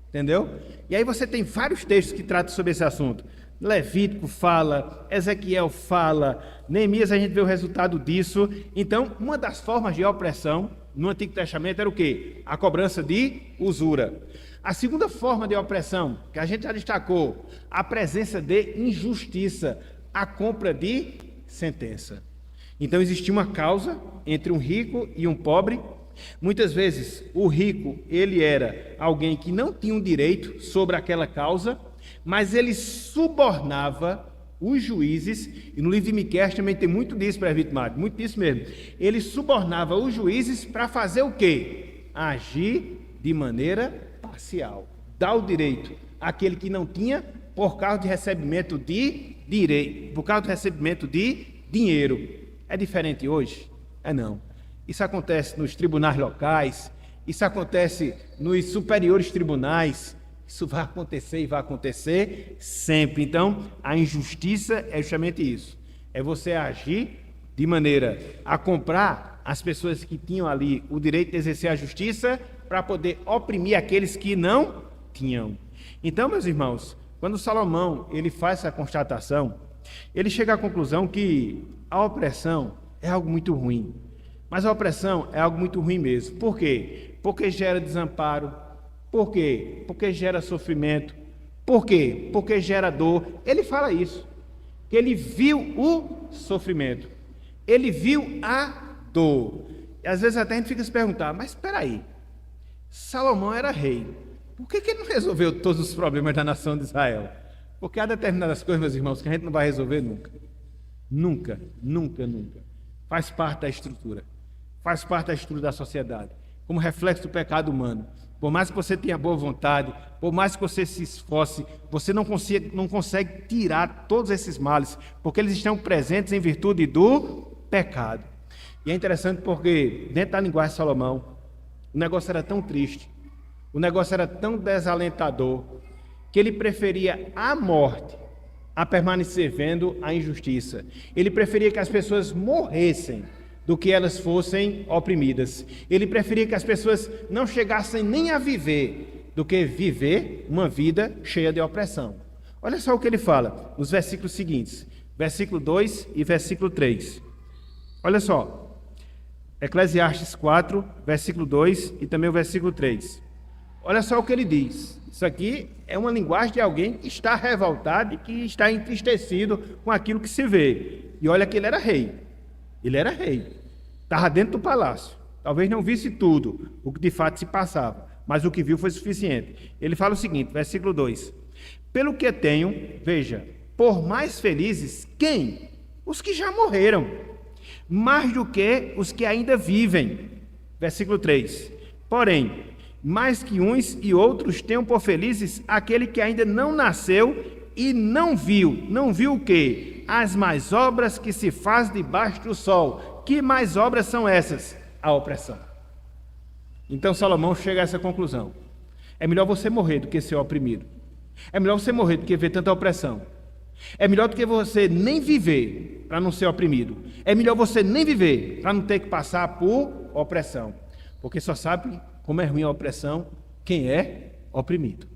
entendeu? E aí você tem vários textos que tratam sobre esse assunto. Levítico fala, Ezequiel fala, Neemias a gente vê o resultado disso. Então, uma das formas de opressão no Antigo Testamento era o quê? A cobrança de usura. A segunda forma de opressão, que a gente já destacou, a presença de injustiça, a compra de sentença. Então existia uma causa entre um rico e um pobre. Muitas vezes o rico, ele era alguém que não tinha um direito sobre aquela causa, mas ele subornava os juízes, e no livro de Miqueias também tem muito disso, presbítero Mário, muito disso mesmo. Ele subornava os juízes para fazer o quê? Agir de maneira parcial. Dar o direito àquele que não tinha por causa de recebimento de direito, por causa do recebimento de dinheiro. É diferente hoje? É não. Isso acontece nos tribunais locais, isso acontece nos superiores tribunais, isso vai acontecer e vai acontecer sempre. Então, a injustiça é justamente isso. É você agir de maneira a comprar as pessoas que tinham ali o direito de exercer a justiça para poder oprimir aqueles que não tinham. Então, meus irmãos, quando Salomão ele faz essa constatação, ele chega à conclusão que a opressão é algo muito ruim. Mas a opressão é algo muito ruim mesmo. Por quê? Porque gera desamparo. Por quê? Porque gera sofrimento. Por quê? Porque gera dor. Ele fala isso. Que ele viu o sofrimento. Ele viu a dor. E às vezes até a gente fica se perguntar, mas espera aí, Salomão era rei. Por que ele não resolveu todos os problemas da nação de Israel? Porque há determinadas coisas, meus irmãos, que a gente não vai resolver nunca. Nunca. Faz parte da estrutura. Faz parte da estrutura da sociedade. como reflexo do pecado humano. Por mais que você tenha boa vontade, por mais que você se esforce, você não consegue tirar todos esses males, porque eles estão presentes em virtude do pecado. E é interessante porque, dentro da linguagem de Salomão, o negócio era tão triste, o negócio era tão desalentador, que ele preferia a morte a permanecer vendo a injustiça. Ele preferia que as pessoas morressem do que elas fossem oprimidas. Ele preferia que as pessoas não chegassem nem a viver, do que viver uma vida cheia de opressão. Olha só o que ele fala nos versículos seguintes, versículo 2 e versículo 3. Olha só, Eclesiastes 4, versículo 2 e também o versículo 3. Olha só o que ele diz. Isso aqui é uma linguagem de alguém que está revoltado e que está entristecido com aquilo que se vê. E olha que ele era rei. Ele era rei. Estava dentro do palácio. Talvez não visse tudo, o que de fato se passava, mas o que viu foi suficiente. Ele fala o seguinte, versículo 2. Pelo que tenho, veja, por mais felizes, quem? Os que já morreram, mais do que os que ainda vivem. Versículo 3. Porém, mais que uns e outros tenham por felizes aquele que ainda não nasceu e não viu o quê? As mais obras que se faz debaixo do sol. Que mais obras são essas? A opressão. Então Salomão chega a essa conclusão. É melhor você morrer do que ser oprimido. É melhor você morrer do que ver tanta opressão. É melhor do que você nem viver para não ser oprimido. É melhor você nem viver para não ter que passar por opressão. Porque só sabe como é ruim a opressão quem é oprimido.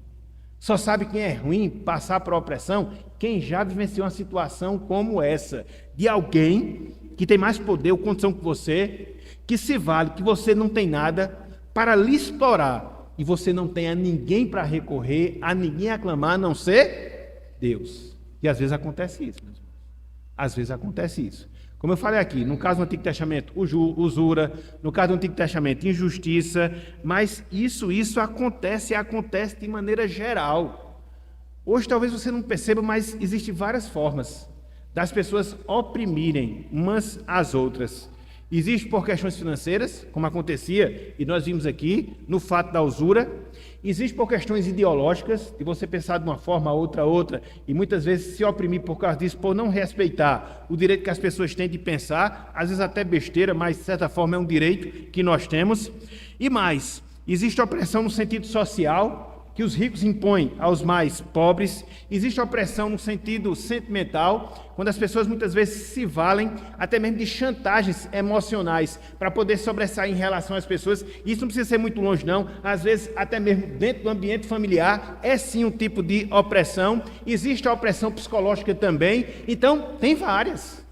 Só sabe quem é ruim passar por opressão quem já vivenciou uma situação como essa, de alguém que tem mais poder ou condição que você, que se vale, que você não tem nada, para lhe explorar, e você não tem a ninguém para recorrer, a ninguém a clamar, a não ser Deus. E às vezes acontece isso, meus irmãos. Às vezes acontece isso. Como eu falei aqui, no caso do Antigo Testamento, usura, no caso do Antigo Testamento, injustiça, mas isso acontece de maneira geral. Hoje talvez você não perceba, mas existem várias formas das pessoas oprimirem umas às outras. Existe por questões financeiras, como acontecia, e nós vimos aqui, no fato da usura. Existe por questões ideológicas, de você pensar de uma forma, outra, e muitas vezes se oprimir por causa disso, por não respeitar o direito que as pessoas têm de pensar, às vezes até besteira, mas de certa forma é um direito que nós temos. E mais, existe opressão no sentido social, que os ricos impõem aos mais pobres. Existe opressão no sentido sentimental, quando as pessoas muitas vezes se valem até mesmo de chantagens emocionais para poder sobressair em relação às pessoas. Isso não precisa ser muito longe, não. Às vezes, até mesmo dentro do ambiente familiar, é sim um tipo de opressão. Existe a opressão psicológica também. Então, tem várias.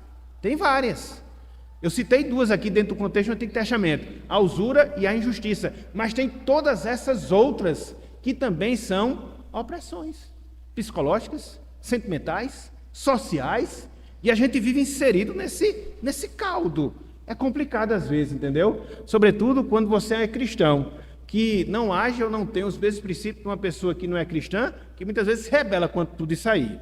Eu citei duas aqui dentro do contexto do Antigo Testamento, a usura e a injustiça. Mas tem todas essas outras que também são opressões psicológicas, sentimentais, sociais, e a gente vive inserido nesse caldo. É complicado às vezes, entendeu? Sobretudo quando você é cristão, que não age ou não tem os mesmos princípios que uma pessoa que não é cristã, que muitas vezes se rebela quanto tudo isso aí.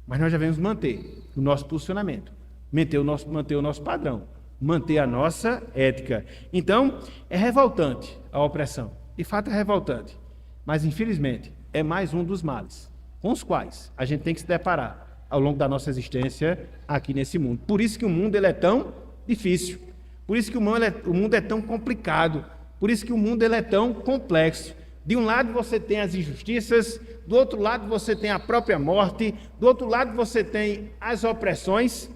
Mas nós devemos manter o nosso posicionamento, manter o nosso padrão, manter a nossa ética. Então, é revoltante a opressão. De fato é revoltante. Mas, infelizmente, é mais um dos males com os quais a gente tem que se deparar ao longo da nossa existência aqui nesse mundo. Por isso que o mundo ele é tão difícil, por isso que o mundo é tão complicado, por isso que o mundo ele é tão complexo. De um lado você tem as injustiças, do outro lado você tem a própria morte, do outro lado você tem as opressões,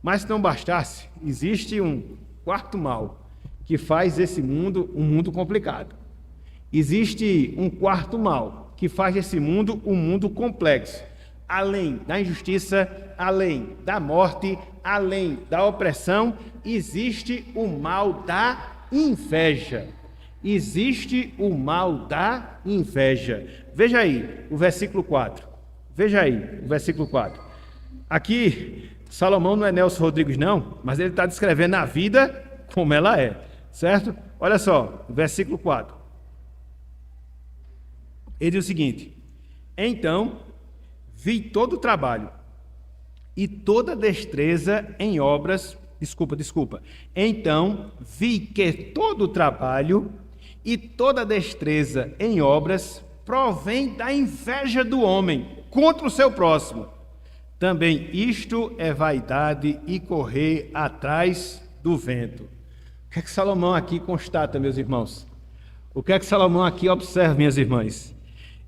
mas se não bastasse, existe um quarto mal que faz esse mundo um mundo complicado. Existe um quarto mal que faz desse mundo um mundo complexo. Além da injustiça, além da morte, além da opressão, existe o mal da inveja. Existe o mal da inveja. Veja aí o versículo 4. Aqui, Salomão não é Nelson Rodrigues não, mas ele está descrevendo a vida como ela é, certo? Olha só, versículo 4. Ele diz o seguinte: então vi todo o trabalho e toda destreza em obras, Então vi que todo o trabalho e toda destreza em obras provém da inveja do homem contra o seu próximo. Também isto é vaidade e correr atrás do vento. O que é que Salomão aqui constata, meus irmãos? O que é que Salomão aqui observa, minhas irmãs?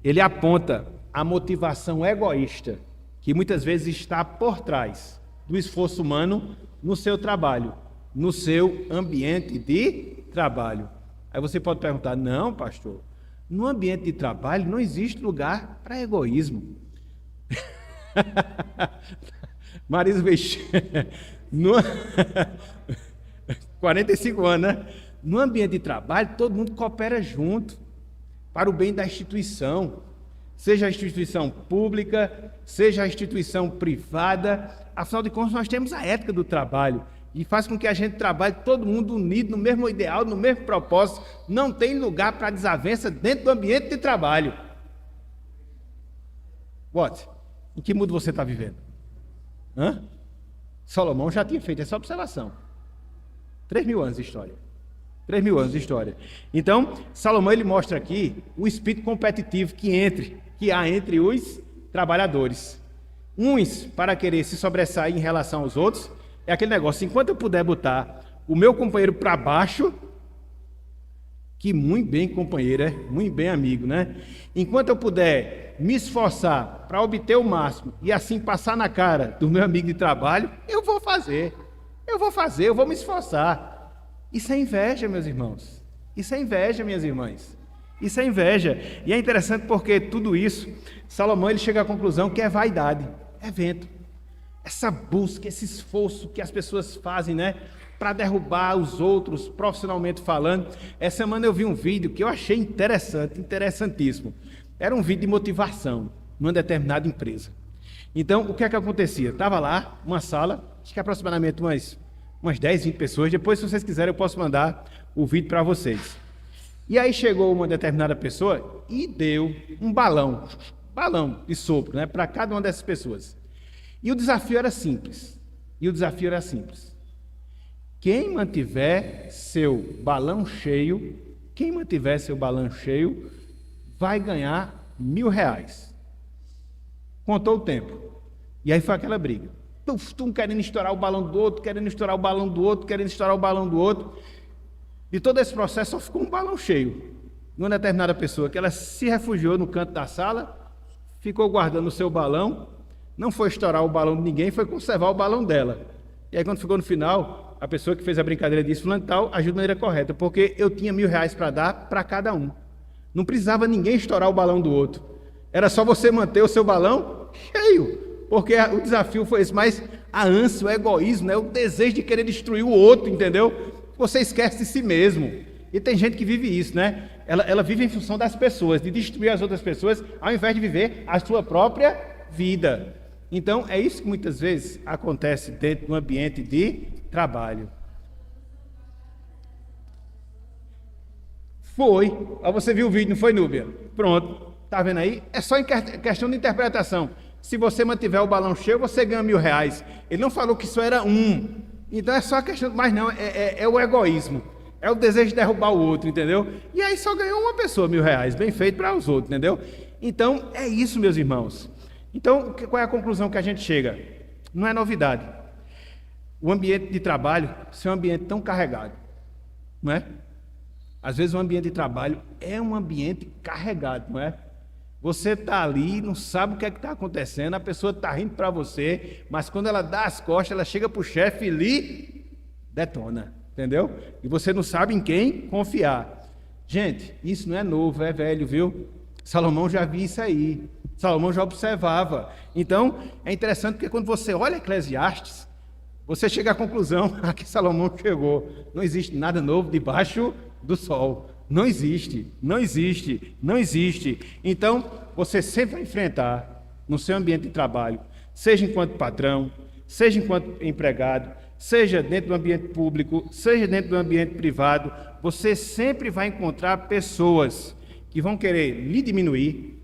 Ele aponta a motivação egoísta que muitas vezes está por trás do esforço humano no seu trabalho, no seu ambiente de trabalho. Aí você pode perguntar, não, pastor, no ambiente de trabalho não existe lugar para egoísmo. Marisa Veixe, 45 anos, né? No ambiente de trabalho, todo mundo coopera junto para o bem da instituição, seja a instituição pública, seja a instituição privada. Afinal de contas, nós temos a ética do trabalho e faz com que a gente trabalhe todo mundo unido no mesmo ideal, no mesmo propósito. Não tem lugar para desavença dentro do ambiente de trabalho. What? Em que mundo você está vivendo? Salomão já tinha feito essa observação. 3.000 anos de história. 3.000 anos de história. Então, Salomão ele mostra aqui o espírito competitivo que há entre os trabalhadores. Uns para querer se sobressair em relação aos outros, é aquele negócio, enquanto eu puder botar o meu companheiro para baixo, que muito bem companheiro, muito bem amigo, né? Enquanto eu puder me esforçar para obter o máximo e assim passar na cara do meu amigo de trabalho, eu vou fazer, eu vou me esforçar. Isso é inveja, meus irmãos. Isso é inveja, minhas irmãs. Isso é inveja. E é interessante porque tudo isso, Salomão ele chega à conclusão que é vaidade, é vento. Essa busca, esse esforço que as pessoas fazem, né, para derrubar os outros, profissionalmente falando. Essa semana eu vi um vídeo que eu achei interessante, interessantíssimo. Era um vídeo de motivação numa determinada empresa. Então, o que é que acontecia? Estava lá, uma sala, acho que aproximadamente umas 10, 20 pessoas. Depois, se vocês quiserem, eu posso mandar o vídeo para vocês. E aí chegou uma determinada pessoa e deu um balão de sopro, né, para cada uma dessas pessoas. E o desafio era simples. Quem mantiver seu balão cheio, vai ganhar R$1.000. Contou o tempo. E aí foi aquela briga. Um querendo estourar o balão do outro, E todo esse processo só ficou um balão cheio. Numa determinada pessoa que ela se refugiou no canto da sala, ficou guardando o seu balão, não foi estourar o balão de ninguém, foi conservar o balão dela. E aí quando ficou no final, a pessoa que fez a brincadeira disse, fulano tal, agiu de maneira correta, porque eu tinha R$1.000 para dar para cada um. Não precisava ninguém estourar o balão do outro. Era só você manter o seu balão cheio, porque o desafio foi esse, mas a ânsia, o egoísmo, né, o desejo de querer destruir o outro, entendeu? Você esquece de si mesmo. E tem gente que vive isso, né? Ela vive em função das pessoas, de destruir as outras pessoas, ao invés de viver a sua própria vida. Então, é isso que muitas vezes acontece dentro do ambiente de trabalho. Foi. Aí você viu o vídeo, não foi, Núbia? Pronto. Tá vendo aí? É só em questão de interpretação. Se você mantiver o balão cheio, você ganha R$1.000. Ele não falou que isso era um. Então é só a questão, mas não, é o egoísmo. É o desejo de derrubar o outro, entendeu? E aí só ganhou uma pessoa R$1.000, bem feito para os outros, entendeu? Então, é isso, meus irmãos. Então, qual é a conclusão que a gente chega? Não é novidade. O ambiente de trabalho ser um ambiente tão carregado, não é? Às vezes o ambiente de trabalho é um ambiente carregado, não é? Você está ali, não sabe o que é que está acontecendo, a pessoa está rindo para você, mas quando ela dá as costas, ela chega para o chefe e lhe detona, entendeu? E você não sabe em quem confiar. Gente, isso não é novo, é velho, viu? Salomão já via isso aí, Salomão já observava. Então, é interessante porque quando você olha Eclesiastes, você chega à conclusão a que Salomão chegou. Não existe nada novo debaixo do sol. Não existe. Então, você sempre vai enfrentar no seu ambiente de trabalho, seja enquanto patrão, seja enquanto empregado, seja dentro do ambiente público, seja dentro do ambiente privado, você sempre vai encontrar pessoas que vão querer lhe diminuir,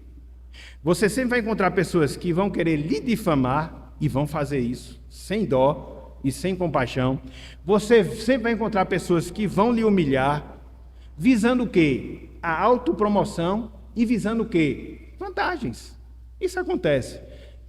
você sempre vai encontrar pessoas que vão querer lhe difamar e vão fazer isso sem dó e sem compaixão. Você sempre vai encontrar pessoas que vão lhe humilhar, visando o quê? A autopromoção e visando o quê? Vantagens. Isso acontece.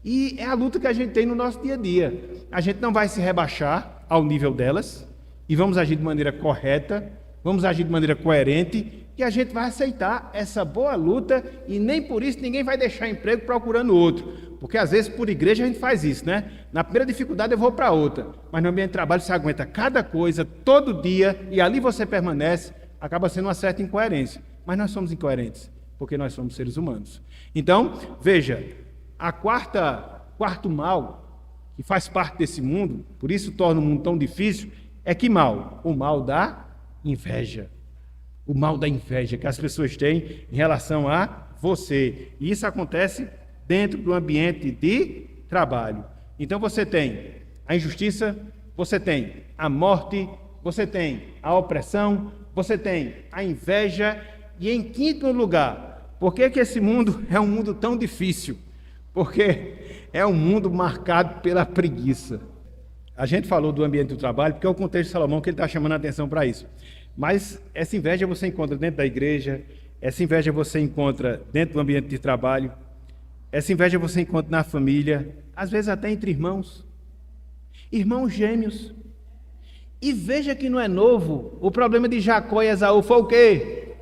E é a luta que a gente tem no nosso dia a dia. A gente não vai se rebaixar ao nível delas e vamos agir de maneira correta, vamos agir de maneira coerente e a gente vai aceitar essa boa luta e nem por isso ninguém vai deixar emprego procurando outro. Porque às vezes por igreja a gente faz isso, né? Na primeira dificuldade eu vou para outra, mas no ambiente de trabalho você aguenta cada coisa, todo dia, e ali você permanece, acaba sendo uma certa incoerência. Mas nós somos incoerentes, porque nós somos seres humanos. Então, veja, quarto mal, que faz parte desse mundo, por isso torna o mundo tão difícil, é que mal? O mal da inveja. O mal da inveja que as pessoas têm em relação a você. E isso acontece dentro do ambiente de trabalho. Então você tem a injustiça, você tem a morte, você tem a opressão, você tem a inveja e em quinto lugar, por que esse mundo é um mundo tão difícil? Porque é um mundo marcado pela preguiça. A gente falou do ambiente do trabalho porque é o contexto de Salomão que ele está chamando a atenção para isso. Mas essa inveja você encontra dentro da igreja, essa inveja você encontra dentro do ambiente de trabalho, essa inveja você encontra na família, às vezes até entre irmãos gêmeos. E veja que não é novo, o problema de Jacó e Esaú foi o quê?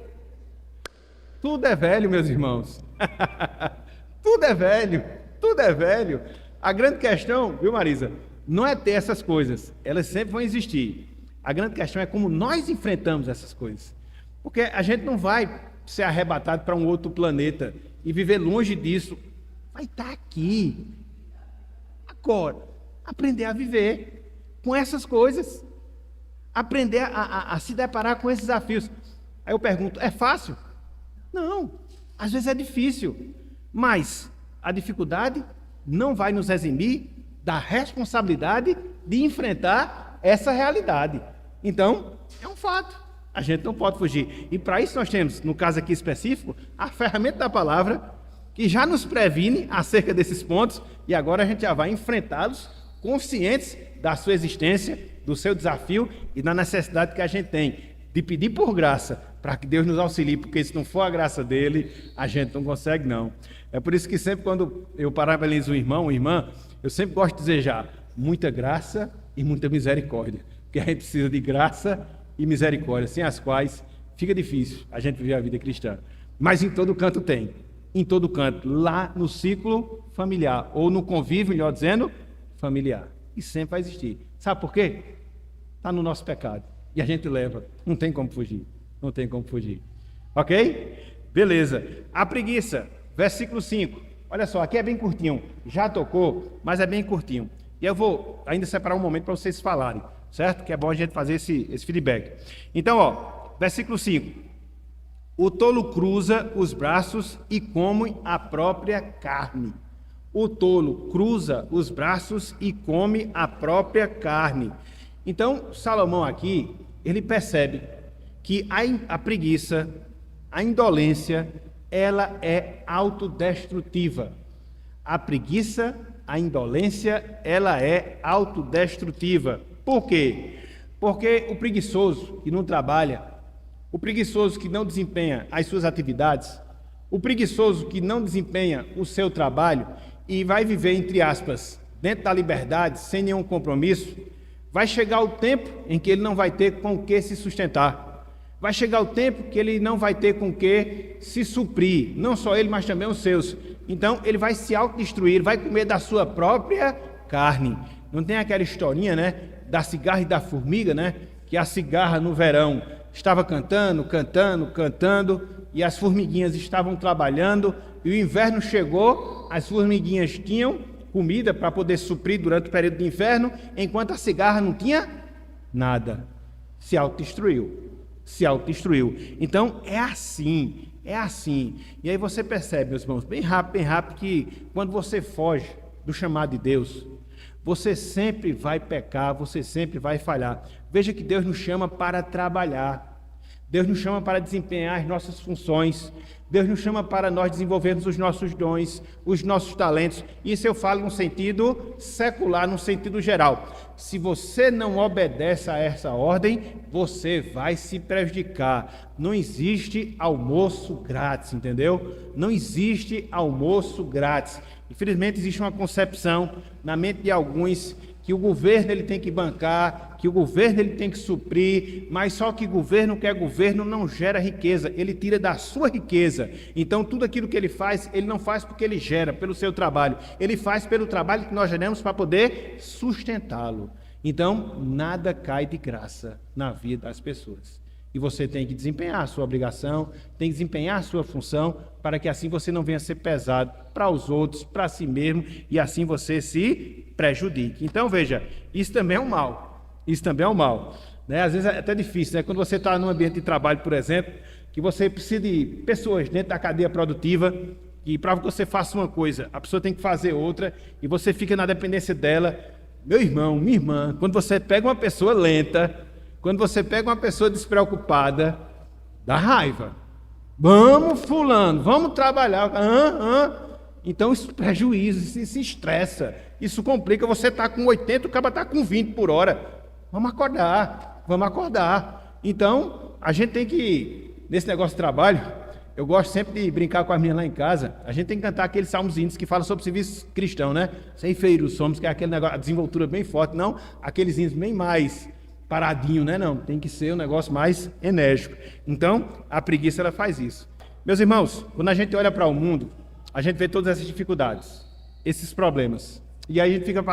Tudo é velho, meus irmãos. Tudo é velho. A grande questão, viu, Marisa, não é ter essas coisas, elas sempre vão existir. A grande questão é como nós enfrentamos essas coisas. Porque a gente não vai ser arrebatado para um outro planeta e viver longe disso. Vai estar aqui. Agora, aprender a viver com essas coisas. Aprender a se deparar com esses desafios. Aí eu pergunto, é fácil? Não, às vezes é difícil. Mas a dificuldade não vai nos eximir da responsabilidade de enfrentar essa realidade. Então, é um fato. A gente não pode fugir. E para isso nós temos, no caso aqui específico, a ferramenta da palavra que já nos previne acerca desses pontos e agora a gente já vai enfrentá-los conscientes da sua existência, do seu desafio e da necessidade que a gente tem de pedir por graça para que Deus nos auxilie, porque se não for a graça dele, a gente não consegue não. É por isso que sempre quando eu parabenizo um irmão, uma irmã, eu sempre gosto de desejar muita graça e muita misericórdia, porque a gente precisa de graça e misericórdia, sem as quais fica difícil a gente viver a vida cristã. Mas em todo canto tem, em todo canto, lá no ciclo familiar, ou no convívio, melhor dizendo, familiar. E sempre vai existir. Sabe por quê? Está no nosso pecado. E a gente leva, não tem como fugir. Não tem como fugir. Ok? Beleza. A preguiça, versículo 5. Olha só, aqui é bem curtinho. Já tocou, mas é bem curtinho. E eu vou ainda separar um momento para vocês falarem, certo? Que é bom a gente fazer esse feedback. Então, ó, versículo 5. O tolo cruza os braços e come a própria carne. O tolo cruza os braços e come a própria carne. Então, Salomão aqui, ele percebe que a preguiça, a indolência, ela é autodestrutiva. A preguiça, a indolência, ela é autodestrutiva. Por quê? Porque o preguiçoso que não trabalha, o preguiçoso que não desempenha as suas atividades, o preguiçoso que não desempenha o seu trabalho e vai viver, entre aspas, dentro da liberdade, sem nenhum compromisso, vai chegar o tempo em que ele não vai ter com o que se sustentar. Vai chegar o tempo que ele não vai ter com o que se suprir, não só ele, mas também os seus. Então, ele vai se autodestruir, vai comer da sua própria carne. Não tem aquela historinha, né, da cigarra e da formiga, né, que a cigarra no verão estava cantando, e as formiguinhas estavam trabalhando, e o inverno chegou, as formiguinhas tinham comida para poder suprir durante o período de inverno, enquanto a cigarra não tinha nada. Se autodestruiu. Então, é assim. E aí você percebe, meus irmãos, bem rápido, que quando você foge do chamado de Deus, você sempre vai pecar, você sempre vai falhar. Veja que Deus nos chama para trabalhar. Deus nos chama para desempenhar as nossas funções. Deus nos chama para nós desenvolvermos os nossos dons, os nossos talentos. Isso eu falo no sentido secular, no sentido geral. Se você não obedece a essa ordem, você vai se prejudicar. Não existe almoço grátis, entendeu? Não existe almoço grátis. Infelizmente, existe uma concepção na mente de alguns que o governo ele tem que bancar, que o governo ele tem que suprir, mas só que governo que é governo não gera riqueza, ele tira da sua riqueza. Então, tudo aquilo que ele faz, ele não faz porque ele gera, pelo seu trabalho, ele faz pelo trabalho que nós geramos para poder sustentá-lo. Então, nada cai de graça na vida das pessoas. E você tem que desempenhar a sua obrigação, tem que desempenhar a sua função, para que assim você não venha ser pesado para os outros, para si mesmo, e assim você se prejudique. Então, veja, isso também é um mal. Isso também é um mal. Né? Às vezes é até difícil, né? Quando você está num ambiente de trabalho, por exemplo, que você precisa de pessoas dentro da cadeia produtiva, e para que você faça uma coisa, a pessoa tem que fazer outra, e você fica na dependência dela. Meu irmão, minha irmã, quando você pega uma pessoa lenta, quando você pega uma pessoa despreocupada, dá raiva. Vamos, fulano, vamos trabalhar. Então, isso prejuízo, isso se estressa. Isso complica. Você está com 80, o cara está com 20 por hora. Vamos acordar, vamos acordar. Então, a gente tem que, nesse negócio de trabalho, eu gosto sempre de brincar com as minhas lá em casa, a gente tem que cantar aqueles salmos índios que falam sobre serviço cristão, né? Ceifeiros somos, que é aquele negócio, a desenvoltura bem forte, não aqueles índios bem mais paradinho, né? Não, tem que ser um negócio mais enérgico. Então, a preguiça ela faz isso. Meus irmãos, quando a gente olha para o mundo, a gente vê todas essas dificuldades, esses problemas. E aí a gente fica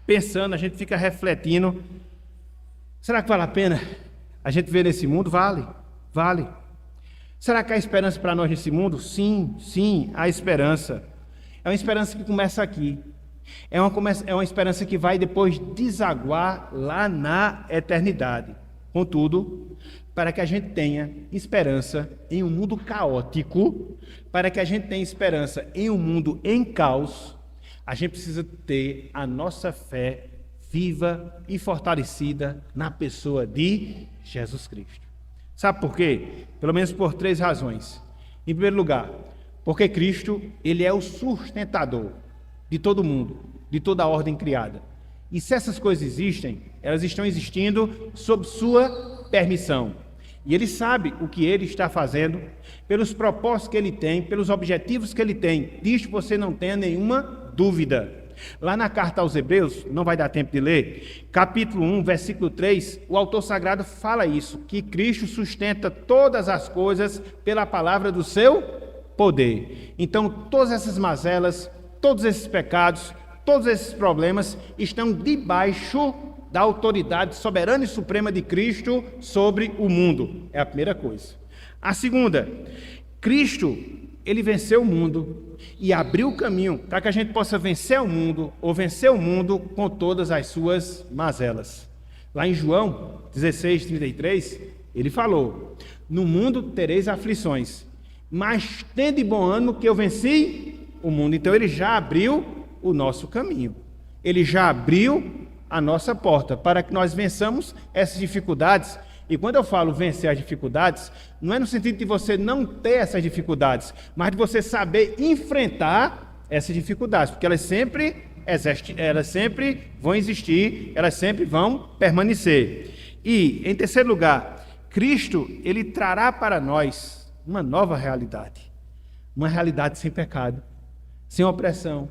pensando, a gente fica refletindo, será que vale a pena a gente ver nesse mundo? Vale, vale. Será que há esperança para nós nesse mundo? Sim, sim, há esperança. É uma esperança que começa aqui. É uma esperança que vai depois desaguar lá na eternidade. Contudo, para que a gente tenha esperança em um mundo caótico, para que a gente tenha esperança em um mundo em caos, a gente precisa ter a nossa fé viva e fortalecida na pessoa de Jesus Cristo. Sabe por quê? Pelo menos por 3 razões. Em primeiro lugar, porque Cristo, ele é o sustentador de todo mundo, de toda a ordem criada. E se essas coisas existem, elas estão existindo sob sua permissão. E ele sabe o que ele está fazendo, pelos propósitos que ele tem, pelos objetivos que ele tem. Disto você não tenha nenhuma dúvida. Lá na carta aos Hebreus, não vai dar tempo de ler, capítulo 1, versículo 3, o autor sagrado fala isso, que Cristo sustenta todas as coisas pela palavra do seu poder. Então, todas essas mazelas, todos esses pecados, todos esses problemas estão debaixo da autoridade soberana e suprema de Cristo sobre o mundo. É a primeira coisa. A segunda, Cristo, ele venceu o mundo e abriu o caminho para que a gente possa vencer o mundo, ou vencer o mundo com todas as suas mazelas. Lá em João 16, 33, ele falou: no mundo tereis aflições, mas tende bom ânimo que eu venci o mundo. Então ele já abriu o nosso caminho, ele já abriu a nossa porta para que nós vençamos essas dificuldades. E quando eu falo vencer as dificuldades, não é no sentido de você não ter essas dificuldades, mas de você saber enfrentar essas dificuldades, porque elas sempre vão existir, elas sempre vão permanecer. E, em terceiro lugar, Cristo, ele trará para nós uma nova realidade, uma realidade sem pecado, sem opressão,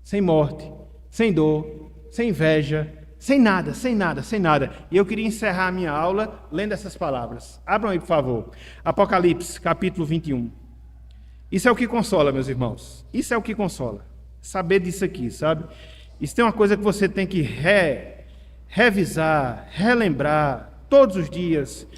sem morte, sem dor, sem inveja, sem nada, sem nada, sem nada. E eu queria encerrar a minha aula lendo essas palavras. Abram aí, por favor. Apocalipse, capítulo 21. Isso é o que consola, meus irmãos. Isso é o que consola. Saber disso aqui, sabe? Isso tem uma coisa que você tem que revisar, relembrar todos os dias.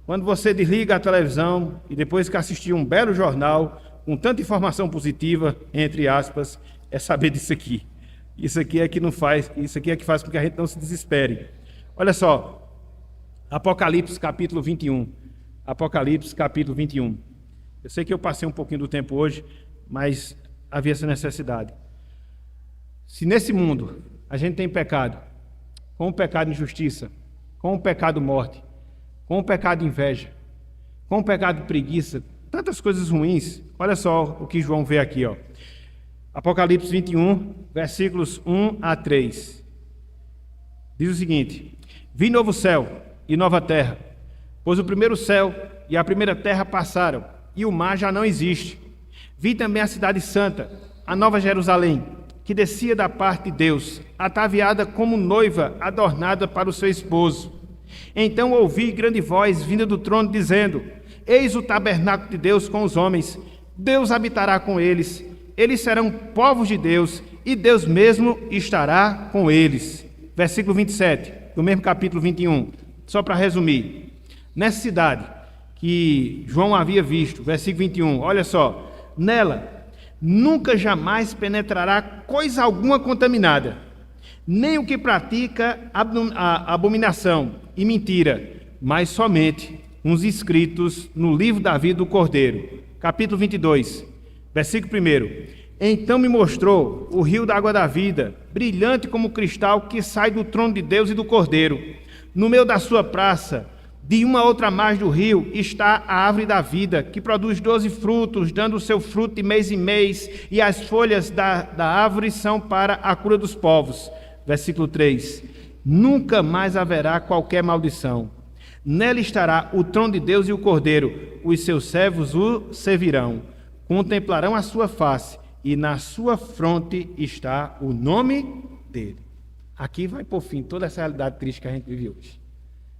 Quando você desliga a televisão e depois que assistir um belo jornal com tanta informação positiva, entre aspas, é saber disso aqui. Isso aqui é que não faz, isso aqui é que faz com que a gente não se desespere. Olha só, Apocalipse capítulo 21. Apocalipse capítulo 21. Eu sei que eu passei um pouquinho do tempo hoje, mas havia essa necessidade. Se nesse mundo a gente tem pecado, com o pecado injustiça, com o pecado morte, com o pecado de inveja, com o pecado de preguiça, tantas coisas ruins. Olha só o que João vê aqui, ó. Apocalipse 21, versículos 1 a 3. Diz o seguinte: vi novo céu e nova terra, pois o primeiro céu e a primeira terra passaram, e o mar já não existe. Vi também a cidade santa, a nova Jerusalém, que descia da parte de Deus, ataviada como noiva adornada para o seu esposo. Então ouvi grande voz vinda do trono, dizendo: eis o tabernáculo de Deus com os homens, Deus habitará com eles, eles serão povos de Deus, e Deus mesmo estará com eles. Versículo 27, do mesmo capítulo 21, só para resumir. Nessa cidade que João havia visto, versículo 21, olha só: nela nunca jamais penetrará coisa alguma contaminada, nem o que pratica abominação e mentira, mas somente uns inscritos no livro da vida do Cordeiro. Capítulo 22, versículo 1. Então me mostrou o rio da água da vida, brilhante como cristal, que sai do trono de Deus e do Cordeiro. No meio da sua praça, de uma outra margem do rio, está a árvore da vida, que produz 12 frutos, dando o seu fruto de mês em mês, e as folhas da árvore são para a cura dos povos. Versículo 3. Nunca mais haverá qualquer maldição. Nela estará o trono de Deus e o Cordeiro. Os seus servos o servirão. Contemplarão a sua face, e na sua fronte está o nome dele. Aqui vai por fim toda essa realidade triste que a gente vive hoje.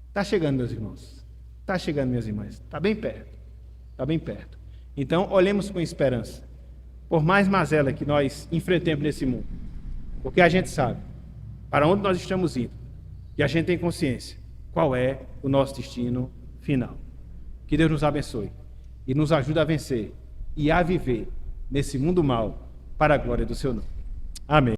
Está chegando, meus irmãos. Está chegando, minhas irmãs. Está bem perto. Está bem perto. Então, olhemos com esperança. Por mais mazela que nós enfrentemos nesse mundo. Porque a gente sabe para onde nós estamos indo. E a gente tem consciência qual é o nosso destino final. Que Deus nos abençoe e nos ajude a vencer e a viver nesse mundo mau para a glória do seu nome. Amém.